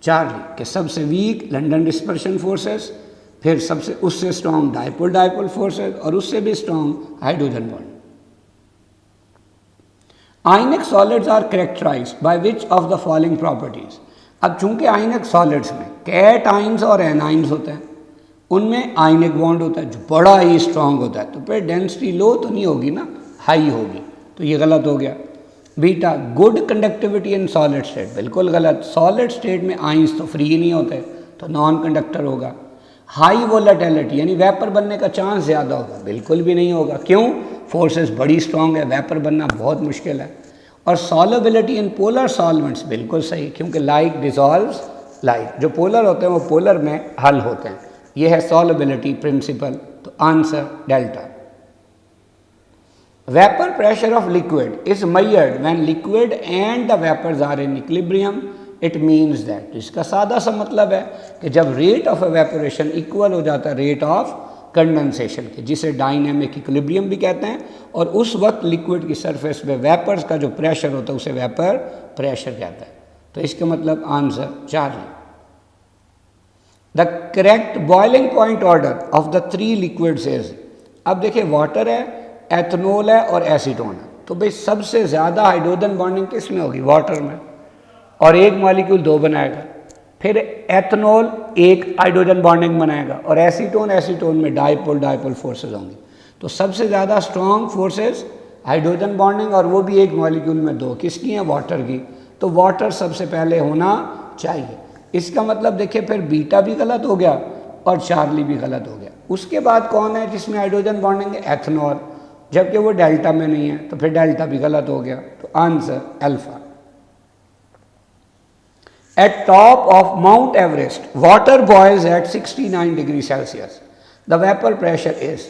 चार्ली के सबसे वीक लंडन डिस्पर्शन फोर्सेस, फिर सबसे उससे स्ट्रॉन्ग डाइपोल डाइपोल फोर्सेस, और उससे भी strong hydrogen bond. Ionic solids are characterised by which of the following properties. अब चूंकि आयनिक सॉलिड्स में कैट आइंस और एनाइंस होते हैं, उनमें आयनिक बॉन्ड होता है जो बड़ा ही स्ट्रांग होता है, तो फिर डेंसिटी लो तो नहीं होगी ना, हाई होगी, तो ये गलत हो गया। Beta, good conductivity in solid state, बिल्कुल गलत, सॉलिड स्टेट में आइंस तो फ्री नहीं होते, तो नॉन कंडक्टर होगा। हाई वोलेटिलिटी यानी वेपर बनने का चांस ज़्यादा होगा, बिल्कुल भी नहीं होगा, क्यों, फोर्सेस बड़ी स्ट्रांग है, वेपर बनना बहुत मुश्किल है। और सॉलेबिलिटी इन पोलर सॉल्वेंट्स, बिल्कुल सही, क्योंकि लाइक डिजॉल्व्स लाइक, जो पोलर होते हैं वो पोलर में हल होते हैं, ये है सॉलेबिलिटी प्रिंसिपल, तो answer delta. Vapour pressure of liquid is measured when liquid and the vapours are in equilibrium, it means that, इसका सादा सा मतलब है कि जब रेट ऑफ एवेपोरेशन इक्वल हो जाता है रेट ऑफ कंडेंसेशन के, जिसे डायनेमिक इक्विलिब्रियम भी कहते हैं, और उस वक्त लिक्विड की सरफेस पे वेपर्स का जो प्रेशर होता है उसे वेपर प्रेशर कहता है, तो इसका मतलब आंसर 4 है। The correct boiling point order of the 3 liquids is, अब देखिए वाटर है, एथनॉल है और एसीटोन है, तो भाई सबसे ज़्यादा हाइड्रोजन बॉन्डिंग किस में होगी, वाटर में, और एक मॉलिक्यूल 2 बनाएगा, फिर एथनॉल एक हाइड्रोजन बॉन्डिंग बनाएगा, और एसीटोन में डाइपोल फोर्सेस होंगी, तो सबसे ज़्यादा स्ट्रॉन्ग फोर्सेस हाइड्रोजन बॉन्डिंग, और वो भी एक मॉलिक्यूल में 2, किसकी हैं, वाटर की, तो वाटर सबसे पहले होना चाहिए। इसका मतलब देखिए फिर बीटा भी गलत हो गया और चार्ली भी गलत हो गया। उसके बाद कौन है जिसमें हाइड्रोजन बॉन्डिंग है, एथनॉल, जबकि वो डेल्टा में नहीं है, तो फिर डेल्टा भी गलत हो गया, तो answer alpha. At top of Mount Everest, water boils at 69 degree Celsius, the vapour pressure is,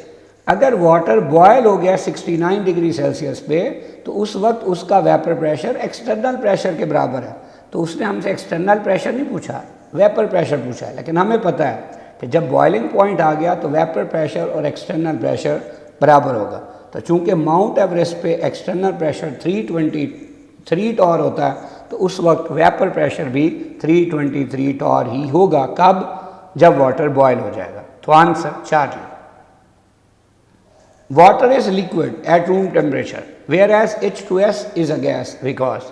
अगर वाटर बॉयल हो गया 69 डिग्री सेल्सियस पे, तो उस वक्त उसका वेपर प्रेशर एक्सटर्नल प्रेशर के बराबर है, तो उसने हमसे एक्सटर्नल प्रेशर नहीं पूछा, वेपर प्रेशर पूछा है, लेकिन हमें पता है कि जब बॉइलिंग पॉइंट आ गया तो वेपर प्रेशर और एक्सटर्नल प्रेशर बराबर होगा, तो चूंकि माउंट एवरेस्ट पे एक्सटर्नल प्रेशर 323 टॉर होता है, तो उस वक्त वेपर प्रेशर भी 323 टॉर ही होगा, कब, जब वाटर बॉयल हो जाएगा, तो आंसर 4 है। Water is liquid at room temperature whereas H2S is a gas, because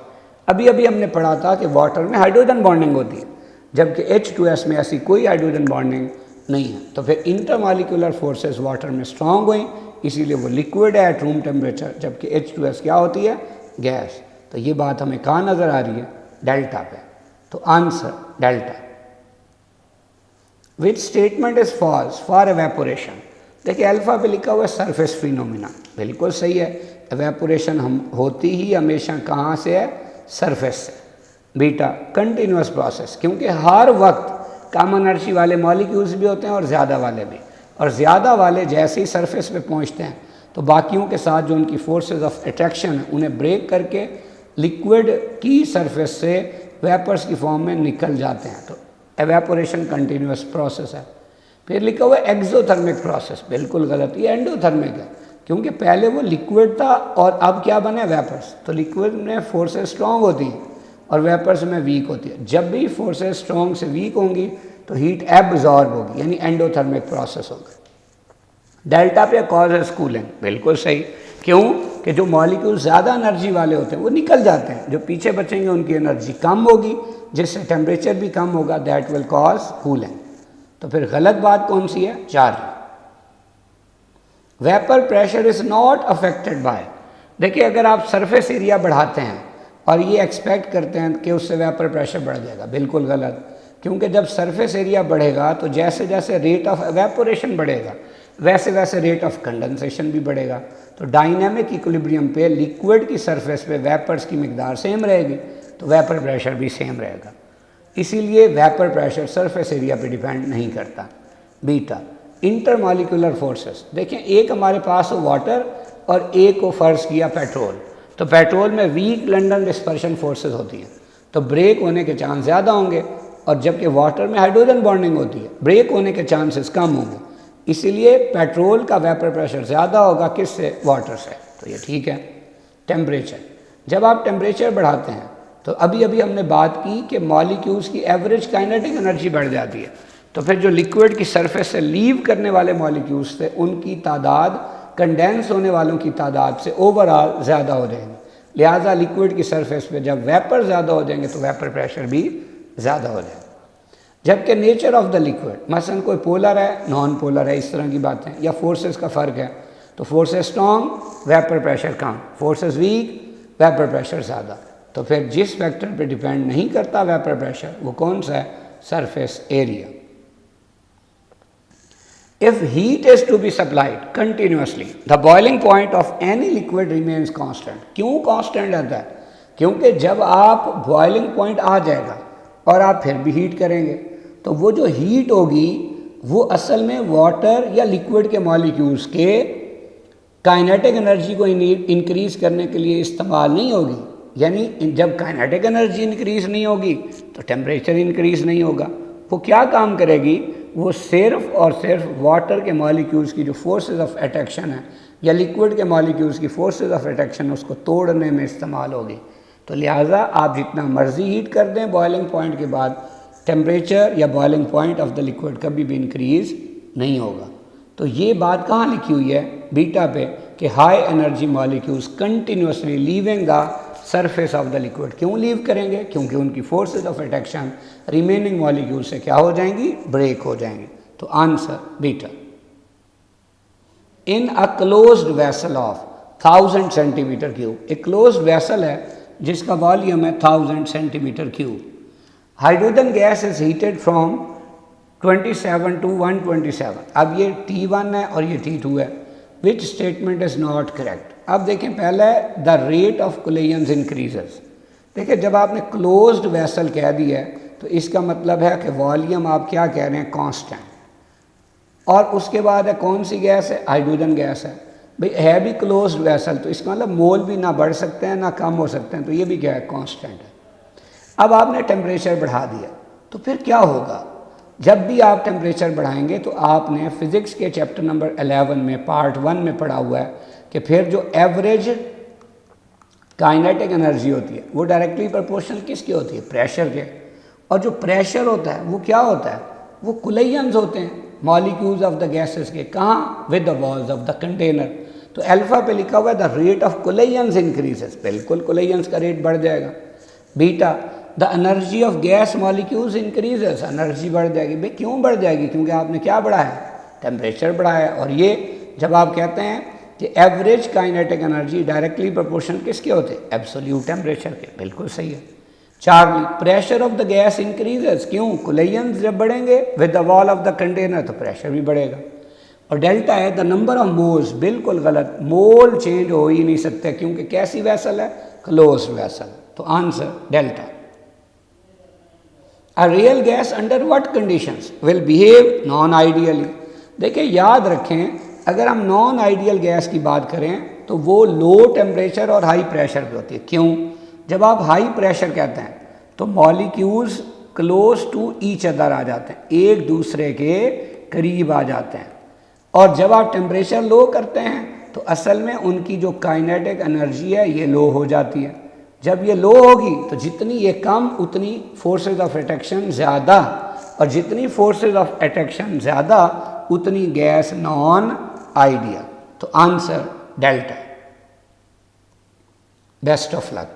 अभी अभी हमने पढ़ा था कि वाटर में हाइड्रोजन बॉन्डिंग होती है, जबकि H2S में ऐसी कोई हाइड्रोजन बॉन्डिंग नहीं है, तो फिर इंटरमॉलिक्यूलर फोर्सेस वाटर में स्ट्रांग हुई, इसीलिए वो लिक्विड है एट रूम टेम्परेचर, जबकि H2S क्या होती है, गैस। तो ये बात हमें कहाँ नज़र आ रही है, डेल्टा पे, तो answer delta. Which statement is false for evaporation, देखिए अल्फा पे लिखा हुआ है सरफेस फिनोमिना, बिल्कुल सही है, एवेपोरेशन हम होती ही हमेशा कहाँ से है, सरफेस से। बीटा, कंटिन्यूस प्रोसेस, क्योंकि हर वक्त कम एनर्जी वाले मॉलिक्यूल्स भी होते हैं और ज़्यादा वाले भी, और ज़्यादा वाले जैसे ही सरफेस पे पहुँचते हैं तो बाकियों के साथ जो उनकी फोर्सेस ऑफ अट्रैक्शन है उन्हें ब्रेक करके लिक्विड की सरफेस से वेपर्स की फॉर्म में निकल जाते हैं, तो एवेपोरेशन कंटिन्यूस प्रोसेस है। फिर लिखा हुआ है एक्सोथर्मिक प्रोसेस, बिल्कुल गलत, ये एंडोथर्मिक है, क्योंकि पहले वो लिक्विड था और अब क्या बने, वेपर्स, तो लिक्विड में फोर्सेस स्ट्रॉन्ग होती हैं और वेपर्स में वीक होती है, जब भी फोर्सेस स्ट्रॉन्ग से वीक होंगी तो हीट एब्जॉर्ब होगी, यानी एंडोथर्मिक प्रोसेस होगा। डेल्टा पे कॉज है कूलिंग, बिल्कुल सही, क्यों कि जो मॉलिक्यूल ज़्यादा एनर्जी वाले होते हैं वो निकल जाते हैं, जो पीछे बचेंगे उनकी एनर्जी कम होगी, जिससे टेम्परेचर भी कम होगा, दैट विल कॉज कूलिंग। तो फिर गलत बात कौन सी है, 4। Vapour pressure is not affected by, देखिए अगर आप सरफेस एरिया बढ़ाते हैं और ये एक्सपेक्ट करते हैं कि उससे वेपर प्रेशर बढ़ जाएगा, बिल्कुल गलत, क्योंकि जब सरफेस एरिया बढ़ेगा तो जैसे जैसे रेट ऑफ एवेपोरेशन बढ़ेगा वैसे वैसे रेट ऑफ कंडेंसेशन भी बढ़ेगा, तो डायनेमिक इक्विलिब्रियम पे लिक्विड की सरफेस पे वेपर्स की मिकदार सेम रहेगी, तो वेपर प्रेशर भी सेम रहेगा, इसीलिए वेपर प्रेशर सरफेस एरिया पे डिपेंड नहीं करता। बीटा, इंटरमॉलिक्यूलर फोर्सेस, देखें एक हमारे पास हो वाटर और एक को फ़र्ज़ किया पेट्रोल, तो पेट्रोल में वीक लंडन डिस्पर्शन फोर्सेस होती हैं, तो ब्रेक होने के चांस ज़्यादा होंगे, और जबकि वाटर में हाइड्रोजन बॉन्डिंग होती है, ब्रेक होने के चांसेस कम होंगे, इसीलिए पेट्रोल का वेपर प्रेशर ज़्यादा होगा, किससे, वाटर से, तो ये ठीक है। टेम्परेचर, जब आप टेम्परेचर बढ़ाते हैं तो अभी अभी हमने बात की कि मॉलिक्यूल्स की एवरेज काइनेटिक एनर्जी बढ़ जाती है, तो फिर जो लिक्विड की सरफेस से लीव करने वाले मॉलिक्यूल्स थे उनकी तादाद कंडेंस होने वालों की तादाद से ओवरऑल ज़्यादा हो जाएगी, लिहाजा लिक्विड की सरफेस पे जब वेपर ज़्यादा हो जाएंगे तो वेपर प्रेशर भी ज़्यादा हो जाएगा। जबकि नेचर ऑफ द लिक्विड, मसलन कोई पोलर है, नॉन पोलर है, इस तरह की बातें, या फोर्सेस का फ़र्क है, तो फोर्सेस स्ट्रॉन्ग, वेपर प्रेशर कम, फोर्सेस वीक, वेपर प्रेशर ज़्यादा। तो फिर जिस फैक्टर पे डिपेंड नहीं करता वेपर प्रेशर, वो कौन सा है? Surface area. If heat is to be supplied continuously, the boiling point of any liquid remains constant. क्यों constant रहता है? क्योंकि जब आप बॉइलिंग पॉइंट आ जाएगा और आप फिर भी हीट करेंगे तो वो जो हीट होगी वो असल में वाटर या लिक्विड के मॉलिक्यूल्स के काइनेटिक एनर्जी को इंक्रीज़ करने के लिए इस्तेमाल नहीं होगी। यानी जब काइनेटिक एनर्जी इंक्रीज़ नहीं होगी तो टेम्परेचर इंक्रीज़ नहीं होगा। वो क्या काम करेगी? वो सिर्फ और सिर्फ वाटर के मॉलिक्यूल्स की जो फोर्सेस ऑफ अट्रैक्शन है या लिक्विड के मॉलिक्यूल्स की फोर्सेस ऑफ अट्रैक्शन उसको तोड़ने में इस्तेमाल होगी। तो लिहाजा आप जितना मर्ज़ी हीट कर दें बॉइलिंग पॉइंट के बाद, टेम्परेचर या boiling point of the liquid कभी भी इंक्रीज़ नहीं होगा। तो ये बात कहाँ लिखी हुई है? बीटा पे, कि high energy molecules continuously leaving the surface of the liquid. क्यों लीव करेंगे? क्योंकि उनकी forces of attraction remaining molecule से क्या हो जाएंगी? ब्रेक हो जाएंगी। तो answer beta. In a closed vessel of 1000 centimetre cube, एक क्लोज्ड वेसल है जिसका वॉल्यूम है 1000 centimetre cube, hydrogen gas is heated from 27 to 127। अब ये T1 है और ये T2 है। Which statement is not correct? अब देखें, पहले द रेट ऑफ कोलेजन्स इंक्रीजेस। देखिए, जब आपने क्लोज्ड वेसल कह दिया है तो इसका मतलब है कि वॉल्यूम आप क्या कह रहे हैं? कांस्टेंट। और उसके बाद है कौन सी गैस है? हाइड्रोजन गैस है। भाई है भी क्लोज्ड वेसल तो इसका मतलब मोल भी ना बढ़ सकते हैं ना कम हो सकते हैं, तो ये भी क्या है? कांस्टेंट है। अब आपने टेम्परेचर बढ़ा दिया तो फिर क्या होगा? जब भी आप टेम्परेचर बढ़ाएंगे तो आपने फिज़िक्स के चैप्टर नंबर 11 में पार्ट 1 में पढ़ा हुआ है कि फिर जो एवरेज काइनेटिक एनर्जी होती है वो डायरेक्टली प्रोपोर्शनल किसकी होती है? प्रेशर के। और जो प्रेशर होता है वो क्या होता है? वो कोलेजन्स होते हैं मॉलिक्यूल्स ऑफ द गैसेस के। कहाँ? With the walls of the container. तो अल्फा पे लिखा हुआ है द रेट ऑफ कोलेजन्स इंक्रीजेस, बिल्कुल कोलेजन्स का रेट बढ़ जाएगा। Beta, the energy of gas molecules increases, energy बढ़ जाएगी। भाई क्यों बढ़ जाएगी? क्योंकि आपने क्या बढ़ाया? टेम्परेचर बढ़ाया। और ये जब आप कहते हैं कि average kinetic energy directly proportional किसके होते हैं? एब्सोल्यूट टेम्परेचर के। बिल्कुल सही है। Charlie, pressure of the gas increases. क्यों? कोलेजन्स जब बढ़ेंगे with the wall of the container तो प्रेशर भी बढ़ेगा। और डेल्टा है द नंबर ऑफ मोल्स। बिल्कुल गलत, मोल चेंज हो ही नहीं सकते क्योंकि कैसी वेसल है? Closed vessel. तो answer delta. A real gas under what conditions will behave non ideally? देखिए, याद रखें, अगर हम नॉन आइडियल गैस की बात करें तो वो लो टेम्परेचर और हाई प्रेशर पे होती है। क्यों? जब आप हाई प्रेशर कहते हैं तो molecules close to each other आ जाते हैं, एक दूसरे के करीब आ जाते हैं। और जब आप टेम्परेचर लो करते हैं तो असल में उनकी जो काइनेटिक एनर्जी है ये लो हो जाती है। जब ये लो होगी तो जितनी ये कम उतनी फोर्सेस ऑफ अट्रैक्शन ज़्यादा, और जितनी फोर्सेस ऑफ अट्रैक्शन ज़्यादा उतनी गैस नॉन आइडियल। तो answer delta. Best of luck.